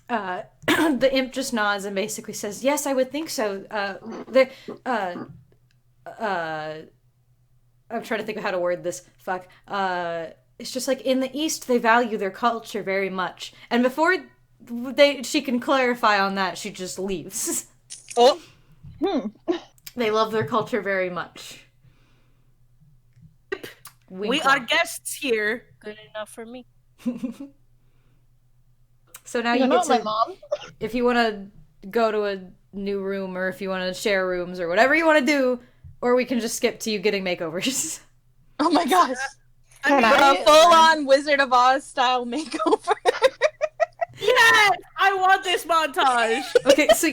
The imp just nods and basically says, "Yes, I would think so." I'm trying to think of how to word this. Fuck. It's just like in the East, they value their culture very much, and before she can clarify on that, she just leaves. Oh. They love their culture very much. We are guests here. Good enough for me. So now you get to, my mom. If you want to go to a new room, or if you want to share rooms, or whatever you want to do, or we can just skip to you getting makeovers. Oh my gosh. A full-on Wizard of Oz style makeover. Yes! I want this montage! Okay, so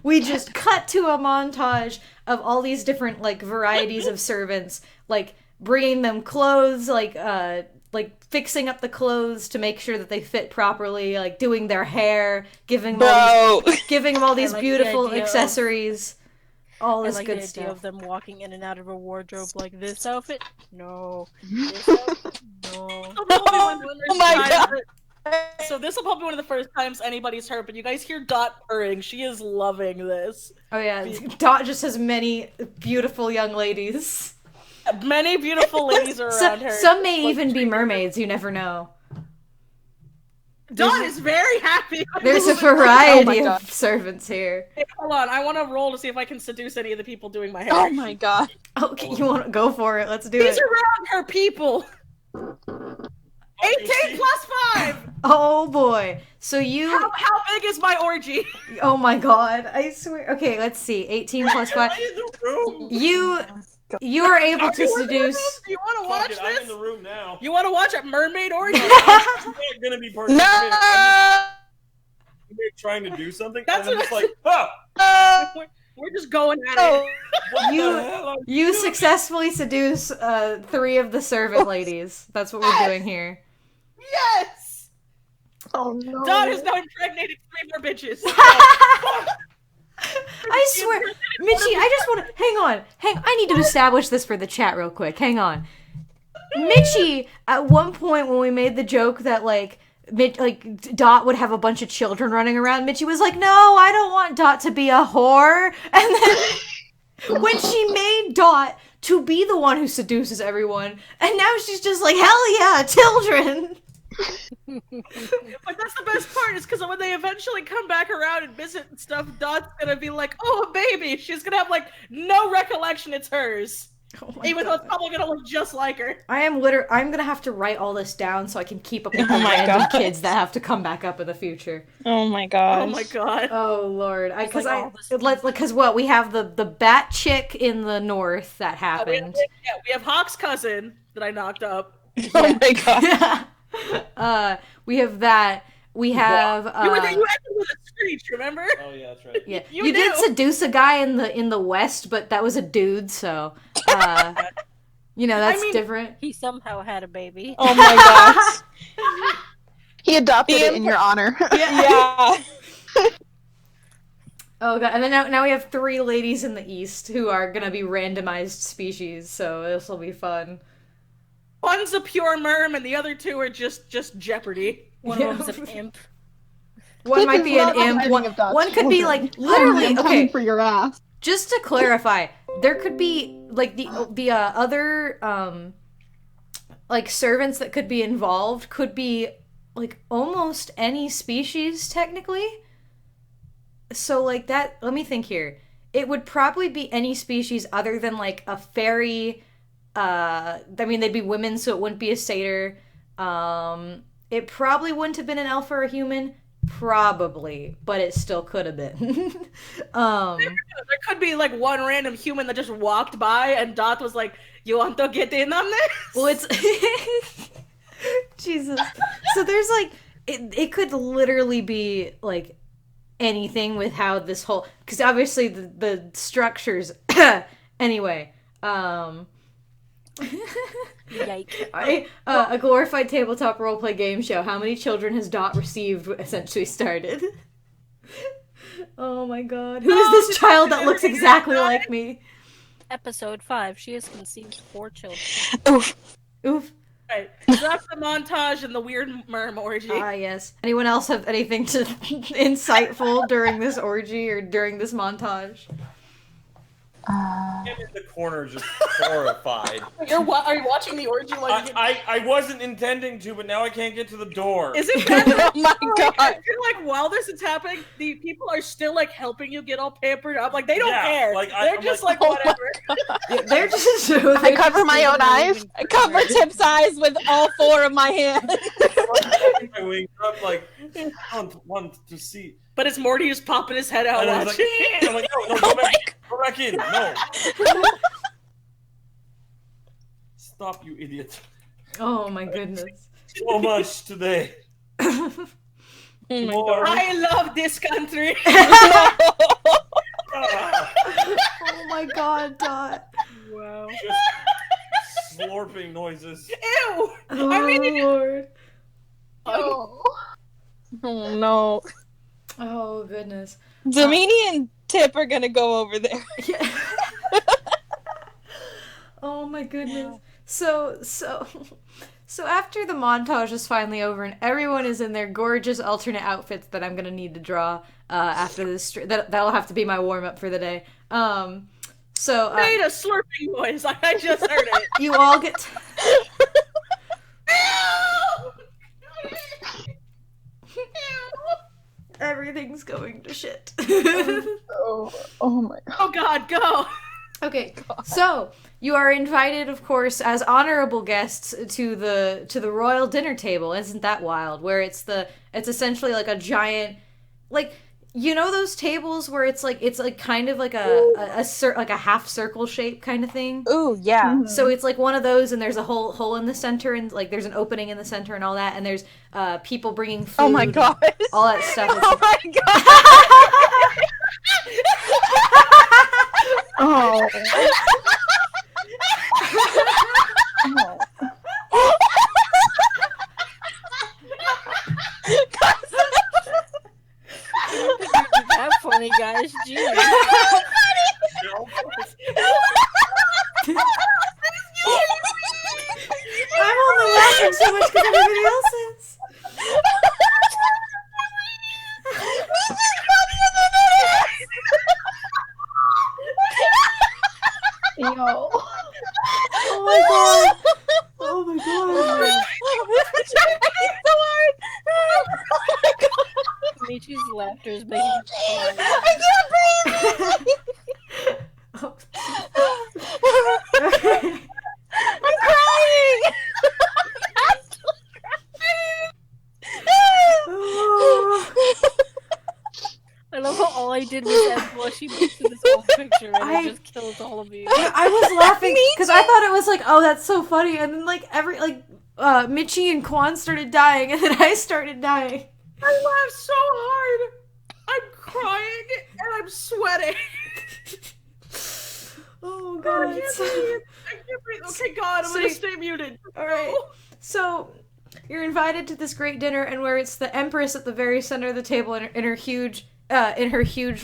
we just cut to a montage of all these different, like, varieties of servants, like, bringing them clothes, like fixing up the clothes to make sure that they fit properly, like, doing their hair, giving them all these beautiful accessories. All this good stuff. Of them walking in and out of a wardrobe like this outfit. No. This outfit? No. Oh my god. So this will probably be one of the first times anybody's heard, but you guys hear Dot purring. She is loving this. Oh yeah, Dot just has many beautiful young ladies. Many beautiful ladies are around her. Some may even be mermaids. You never know. Dot is very happy. There's a variety of servants here. Hey, hold on, I want to roll to see if I can seduce any of the people doing my hair. Oh my god. Okay, you want to go for it? Let's do it. These are around her people. 18 plus 5! Oh boy. So you... How big is my orgy? Oh my god, I swear. Okay, let's see. 18 plus 5. You are able to seduce... Do you want to watch this? I'm in the room now. You want to watch a mermaid orgy? I'm not gonna be perfect. No! You're trying to do something, That's and I'm just like, oh! We're just going at it. What the hell you successfully seduce 3 of the servant ladies. That's what we're doing here. Yes! Oh no. Dot has now impregnated 3 more bitches. I swear, Mitchie, I just want to... Hang on. I need to establish this for the chat real quick. Hang on. Mitchie, at one point when we made the joke that, like, Dot would have a bunch of children running around, Mitchie was like, no, I don't want Dot to be a whore. And then when she made Dot to be the one who seduces everyone, and now she's just like, hell yeah, children. But that's the best part, is because when they eventually come back around and visit and stuff, Dot's gonna be like, oh, a baby. She's gonna have, like, no recollection it's hers. Even though it's probably gonna look just like her. I'm gonna have to write all this down so I can keep up with the random kids that have to come back up in the future. Oh my god. Oh my god. Oh lord. Because what, we have the bat chick in the north that happened. We have Hawk's cousin that I knocked up. Oh my god. We have that. We have. You ended with a screech, remember? Oh yeah, that's right. Yeah, you did seduce a guy in the west, but that was a dude, so that's different. He somehow had a baby. Oh my gosh. He adopted it in your honor. Yeah. Oh god, and then now we have 3 ladies in the east who are gonna be randomized species, so this will be fun. One's a pure merm, and the other two are just Jeopardy. One of them's an imp. One might be an imp. One could be like literally I'm coming for your ass. Just to clarify, there could be like the other like servants that could be involved could be like almost any species technically. So like that, let me think here. It would probably be any species other than like a fairy. I mean, they'd be women, so it wouldn't be a satyr. It probably wouldn't have been an elf or a human. Probably, but it still could have been. There could be like one random human that just walked by, and Dot was like, "You want to get in on this?" Well, it's Jesus. So there's like it could literally be like anything with how this whole, because obviously the structures anyway. Yike. A glorified tabletop roleplay game show. How many children has Dot received essentially started? Oh my god. Who is this child that looks exactly like me? Episode 5. She has conceived 4 children. Oof. Oof. Right. So that's the montage and the weird merm orgy. Ah, yes. Anyone else have anything to insightful during this orgy or during this montage? I'm in the corner just horrified. Are you watching the orgy while you I wasn't intending to, but now I can't get to the door. Is it bad? Oh my god. I feel like while this is happening, the people are still like helping you get all pampered up. Like they don't care. Like, They're I'm just like, like whatever. Yeah, they're just. I cover my own eyes. I cover Tip's eyes with all 4 of my hands. my wings up, like, I want to see. But it's Morty just popping his head out And I was watching. like, I'm like, no, go back in. No. Stop, you idiot. Oh my goodness. So much today. Oh my More. god. I love this country. Ah, Oh my god, Dot. Wow. just slurping noises. Ew. Oh I mean, Lord. Oh. Oh no. Oh goodness. Domini and Tip are gonna go over there. Yeah. Oh my goodness. So after the montage is finally over and everyone is in their gorgeous alternate outfits that I'm gonna need to draw after this, that'll have to be my warm up for the day. So made a slurping noise. Like I just heard it. you all get. Everything's going to shit. Oh my god. Oh God, go. Okay, so you are invited, of course, as honorable guests to the royal dinner table. Isn't that wild? Where it's essentially like a giant, like, you know those tables where it's like kind of like a half circle shape kind of thing. Ooh, yeah. So it's like one of those, and there's a hole in the center, and like there's an opening in the center, and all that, and there's people bringing food. Oh my god. All that stuff. Oh my god. Oh. That funny, guys. Jeez. I'm only laughing so much because everybody else is. Yo. Oh my god. Oh my god. Michi's laughter is making me cry. I can't breathe. I'm crying. I love how all I did was add blushy bits to this whole picture, and it just kills all of you. I was laughing because I thought it was like, oh, that's so funny, and then like Michi and Quan started dying, and then I started dying. I laughed so hard. I'm crying and I'm sweating. Oh I god. can't breathe. I can't breathe. Okay, God, I'm So gonna you- stay muted. All right. So you're invited to this great dinner, and where it's the Empress at the very center of the table in her huge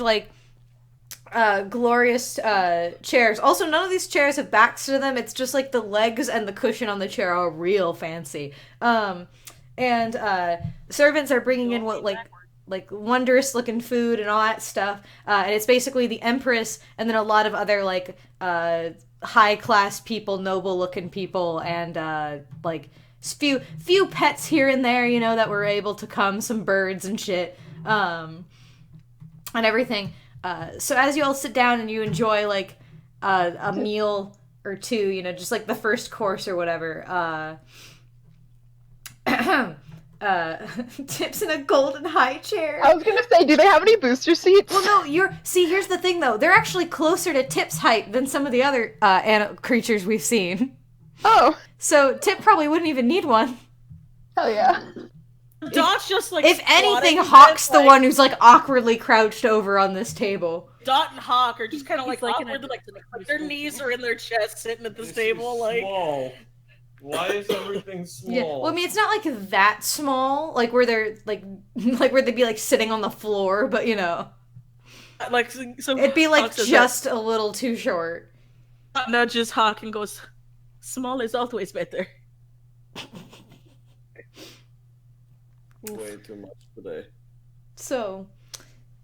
like glorious chairs. Also, none of these chairs have backs to them. It's just like the legs and the cushion on the chair are real fancy. And servants are bringing in what like wondrous looking food and all that stuff. And it's basically the Empress and then a lot of other like high class people, noble looking people, and like few pets here and there, you know, that were able to come, some birds and shit, and everything. So as you all sit down and you enjoy like a meal or two, you know, just like the first course or whatever, Tip's in a golden high chair. I was gonna say, do they have any booster seats? Well, no, here's the thing though. They're actually closer to Tip's height than some of the other creatures we've seen. Oh. So Tip probably wouldn't even need one. Hell yeah. Dot's just like if anything, squatting Hawk's there, the one who's like awkwardly crouched over on this table. Dot and Hawk are just kind of like He's like in a- awkward, like their knees are in their chest, sitting at this table, like. Small. Why is everything small? Yeah, well, I mean, it's not like that small, like where they're like where they'd be like sitting on the floor, but you know, Like so it'd be like Hawk says just a little too short. that, nudges Hawk and goes, "Small is always better." Way too much today. So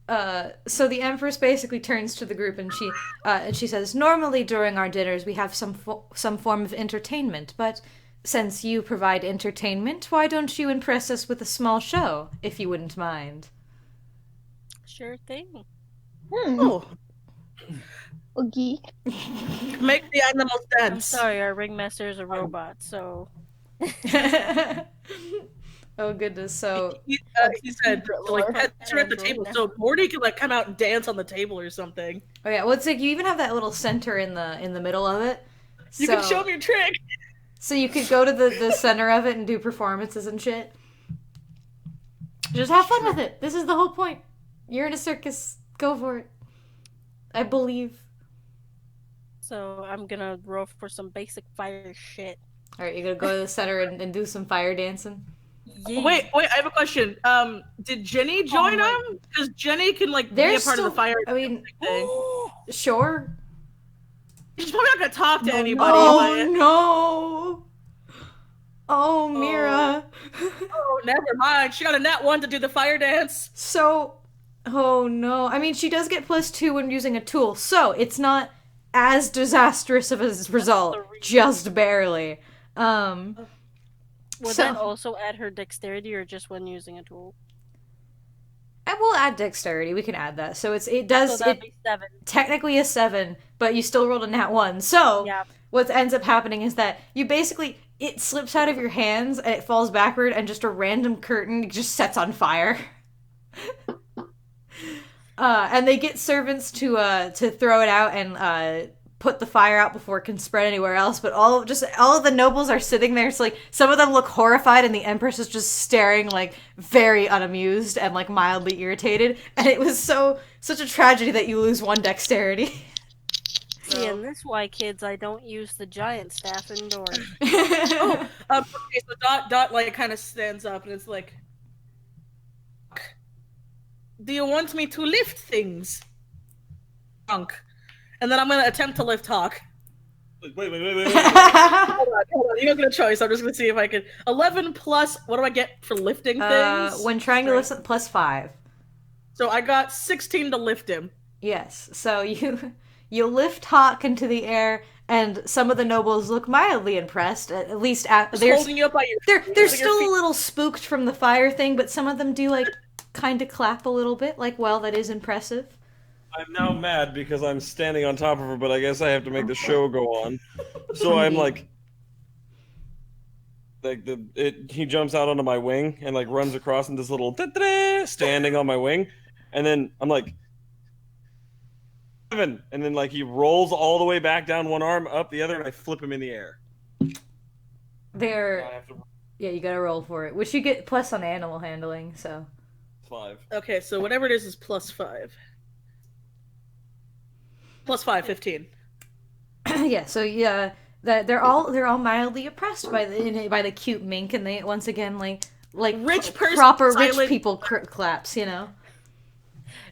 the Empress basically turns to the group and she says, "Normally during our dinners we have some form of entertainment, but since you provide entertainment, why don't you impress us with a small show, if you wouldn't mind?" Sure thing. Oh, Oogie. make the animals I'm dance. sorry, our ringmaster is a robot, so Oh goodness! So He said, like, pets are at the table, so Morty can like come out and dance on the table or something. oh yeah, well it's like you even have that little center in the middle of it. You can show me your trick. So you could go to the center of it and do performances and shit. Just have fun with it. This is the whole point. You're in a circus. Go for it. I believe. so I'm gonna roll for some basic fire shit. All right, you're gonna go to the center and do some fire dancing. Yeah. Wait, I have a question. Did Jenny join them? Because Jenny can like be a part of the fire. I mean, thing. sure. She's probably not gonna talk to anybody. Oh but- no. Oh, Mira. Oh, never mind. She got a nat 1 to do the fire dance. So, oh no. I mean, she does get +2 when using a tool, so it's not as disastrous of a result. Just barely. Would so- that also add her dexterity or just when using a tool? And we'll add dexterity. We can add that. So it So does that'd be 7. technically a 7, but you still rolled a nat 1. So Yeah. what ends up happening is that you basically it slips out of your hands and it falls backward, and just a random curtain just sets on fire. And they get servants to throw it out and put the fire out before it can spread anywhere else. But all of the nobles are sitting there. So like some of them look horrified, and the Empress is just staring like very unamused and like mildly irritated. And it was such a tragedy that you lose 1 dexterity. See, in this why, kids, I don't use the giant staff indoors. Okay, so Dot like kind of stands up and it's like, "Do you want me to lift things?" Drunk. And then I'm gonna attempt to lift Hawk. Wait. Hold Hold on. You don't get a choice. I'm just gonna see if I can. 11 plus. What do I get for lifting things? When trying to lift it, +5. So I got 16 to lift him. Yes. So you lift Hawk into the air, and some of the nobles look mildly impressed. At least Just holding you up by your. they're holding your still feet. a little spooked from the fire thing, but some of them do like kind of clap a little bit, like, "Well, that is impressive." I'm now mad because I'm standing on top of her, but I guess I have to make the show go on. So I'm like he jumps out onto my wing and like runs across in this little standing on my wing, and then I'm like, "Seven," and then like he rolls all the way back down one arm, up the other, and I flip him in the air. I They're have to yeah, you gotta roll for it, which you get plus on animal handling. So 5. Okay, so whatever it is +5. +5, 15. yeah, so yeah, they're all mildly oppressed by the cute mink, and they once again like Rich person, proper rich silent- people claps, you know.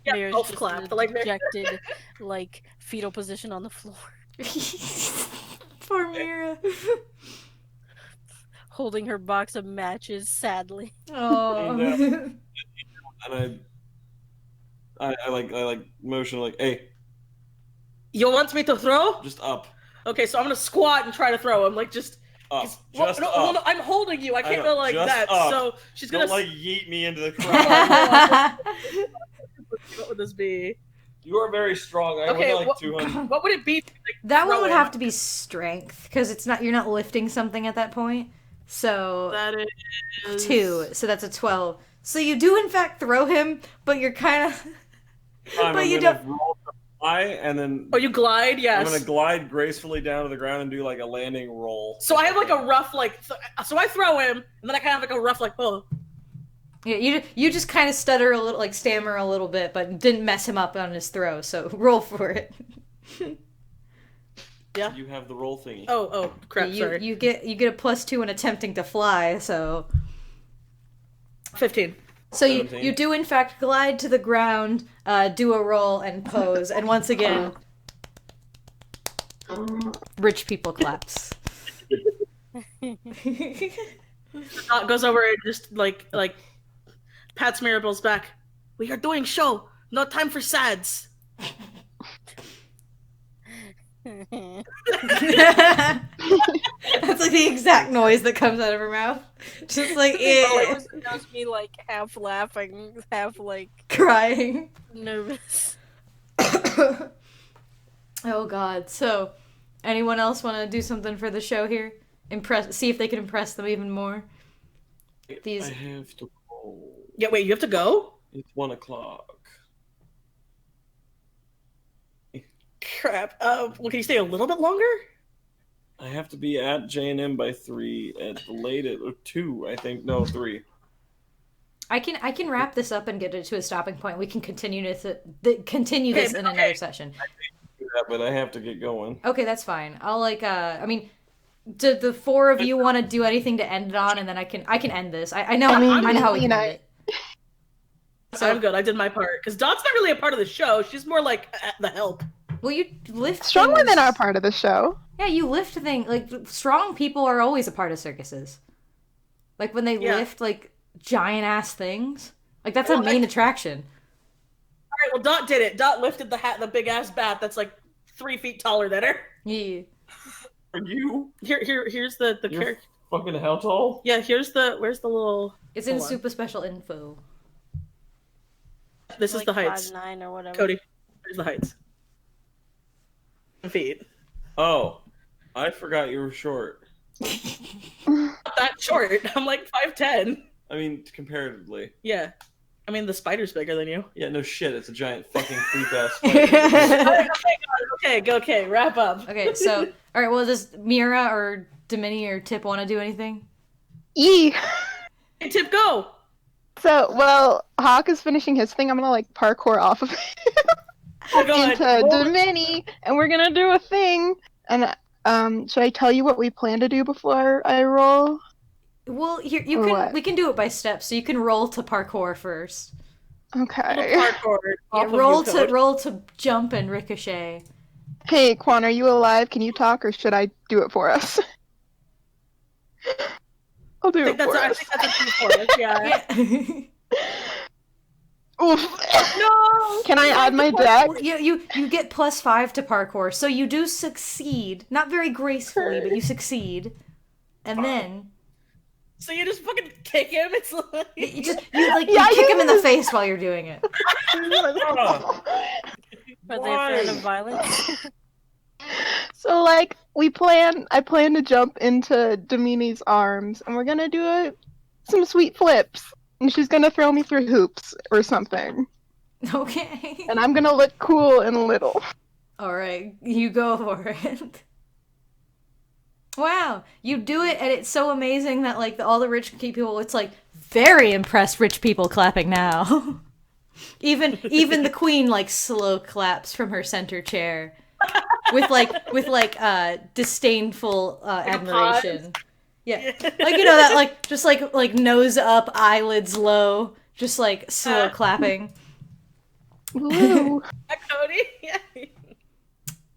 Yeah, Mayor's golf just clap, in but a like- dejected, like fetal position on the floor, Poor Mira. holding her box of matches sadly. Oh. And I like motion like, hey, You want me to throw? just up. Okay, so I'm gonna squat and try to throw him. Like just. Up. Well, Just no, up. well, no, I'm holding you. I can't know, go like just that. up. So she's Don't gonna. like yeet me into the crowd. What would this be? You are very strong. I Okay, only like 200. What would it be? Like, That one would throwing? have to be strength because you're not lifting something at that point. So That is 2. So that's a 12. So you do in fact throw him, but you're kind of. But you don't. Roll to fly, and then Oh, you glide? Yes. I'm gonna glide gracefully down to the ground and do like a landing roll. So I have like a rough so I throw him, and then I kind of have like a rough oh. Yeah, you just kind of stutter a little, like stammer a little bit, but didn't mess him up on his throw. So roll for it. Yeah. You have the roll thingy. Oh crap! you Sorry. you get a +2 in attempting to fly. So 15. So you 17. do in fact glide to the ground, do a roll and pose, and once again, rich people claps. Dot goes over and just like pats Mirabelle's back. We are doing show. No time for sads. That's like the exact noise that comes out of her mouth. Just like That was me like half laughing, half like crying. nervous. Oh god. So, anyone else want to do something for the show here? See if they can impress them even more. These I have to roll. Yeah, wait, you have to go? It's 1 o'clock. Crap. Well, can you stay a little bit longer? I have to be at J&M by 3 at the latest, or 2, I think. No, 3. I can wrap this up and get it to a stopping point. We can continue this in another session. Do that, but I have to get going. Okay, that's fine. I'll I mean, do the 4 of you want to do anything to end it on, and then I can end this. I know I know how we can end it. So I'm good. I did my part because Dot's not really a part of the show. She's more like the help. Well, you lift Strong things. women are part of the show. Yeah, you lift things. Like, strong people are always a part of circuses. Like, when they lift, like, giant-ass things. Like, that's a main attraction. Alright, well, Dot did it. Dot lifted the big-ass bat that's, like, 3 feet taller than her. Yeah. Are you? Here's the You're character. fucking how tall? Yeah, where's the little... It's in Hold on. super special info. This is Like the heights. 5'9" or whatever. Cody, here's the heights. Feet. Oh, I forgot you were short. Not that short. I'm like 5'10". I mean, comparatively. Yeah. I mean, the spider's bigger than you. Yeah, no shit. It's a giant fucking creep-ass spider. Okay, wrap up. Okay, so, alright, well, does Mira or Domini or Tip want to do anything? Yee! Hey, Tip, go! So, well, Hawk is finishing his thing. I'm gonna, like, parkour off of it Oh, go ahead. into Roll it. Domini, and we're gonna do a thing. And, should I tell you what we plan to do before I roll? Well, here, we can do it by steps, so you can roll to parkour first. Okay. Parkour Yeah, off of roll you, to Code. roll to jump and ricochet. Hey, Quan, are you alive? Can you talk, or should I do it for us? I'll do I it think for that's us. a thing for us, yeah. Yeah. Oof. No! Can I add my deck? Well, you get +5 to parkour, so you do succeed. Not very gracefully, but you succeed. And then So you just fucking kick him? It's like... you Yeah, kick him in the face while you're doing it. Are they afraid of violence? So, like, I plan to jump into Domini's arms, and we're gonna do some sweet flips. And she's gonna throw me through hoops or something. Okay. And I'm gonna look cool and little. All right, you go for it. Wow, you do it, and it's so amazing that like all the rich people, it's like very impressed rich people clapping now. even the queen like slow claps from her center chair with disdainful admiration. Yeah, like that like just like nose up, eyelids low, just like slow clapping. Woo. Cody. Yeah.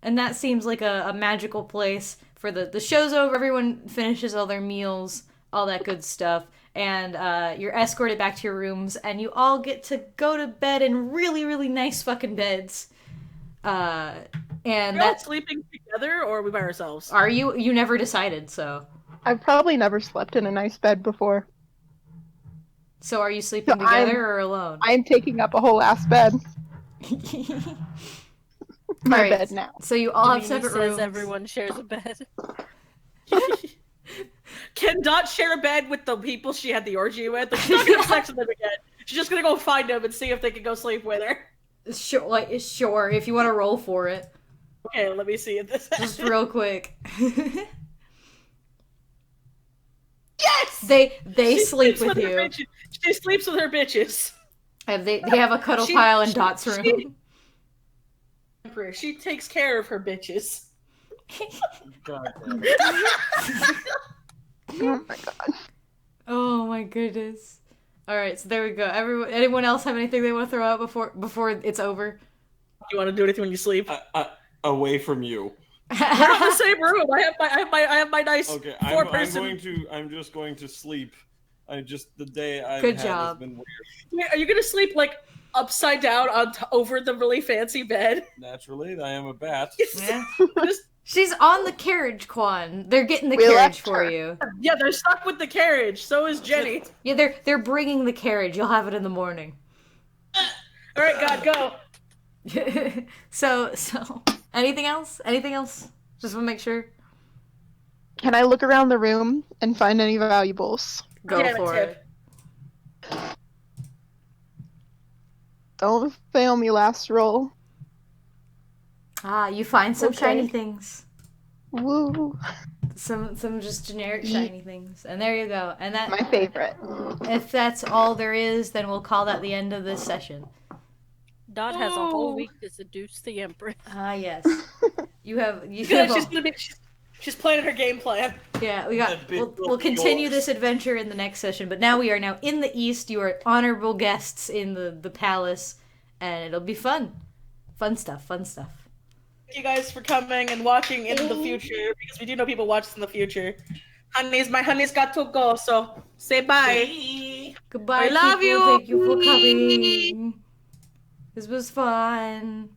And that seems like a magical place for the show's over. Everyone finishes all their meals, all that good stuff. And you're escorted back to your rooms, and you all get to go to bed in really, really nice fucking beds. And We're all that's sleeping together, or are we by ourselves? are you? You never decided, so. I've probably never slept in a nice bed before. So are you sleeping So together or alone? I'm taking up a whole ass bed. My Alright, bed now. So you all have Jamie separate says rooms. everyone shares a bed. Can Dot share a bed with the people she had the orgy with? Like, she's not gonna have sex with them again. She's just gonna go find them and see if they can go sleep with her. Sure, if you want to roll for it. Okay, let me see if this Just real quick. Yes! They She sleep sleeps with her you. bitches. She sleeps with her bitches. And they have a cuddle She- pile in she- Dot's room. She takes care of her bitches. God damn it. Oh my god. Oh my goodness. Alright, so there we go. Anyone else have anything they want to throw out before it's over? You want to do anything when you sleep? Away from you. We're not in the same room. I have my nice Okay, four-person. I'm just going to sleep. The day I've Good had job. has been weird. Wait, are you gonna sleep like upside down over the really fancy bed? Naturally, I am a bat. Yeah. Just- She's on the carriage, Quan. They're getting the We carriage left for her. you. yeah, they're stuck with the carriage. So is Jenny. Yeah, they're bringing the carriage. You'll have it in the morning. All right, God, go. So anything else? Anything else? Just want to make sure. Can I look around the room and find any valuables? Go Damn it, for Tip. it. Don't fail me last roll. Ah, you find some Okay. shiny things. Woo. Some just generic shiny things. And there you go. And that My favorite. if that's all there is, then we'll call that the end of this session. Dot has a whole Oh. week to seduce the Empress. Ah, yes. You have Yeah, she's planning her game plan. yeah, That big we'll continue yours. this adventure in the next session, but now we are now in the east. You are honorable guests in the palace, and it'll be fun. Fun stuff. Thank you guys for coming and watching into the future, because we do know people watch this in the future. My honey's got to go, so say bye. Goodbye, I love people. you. Thank you for coming. This was fun.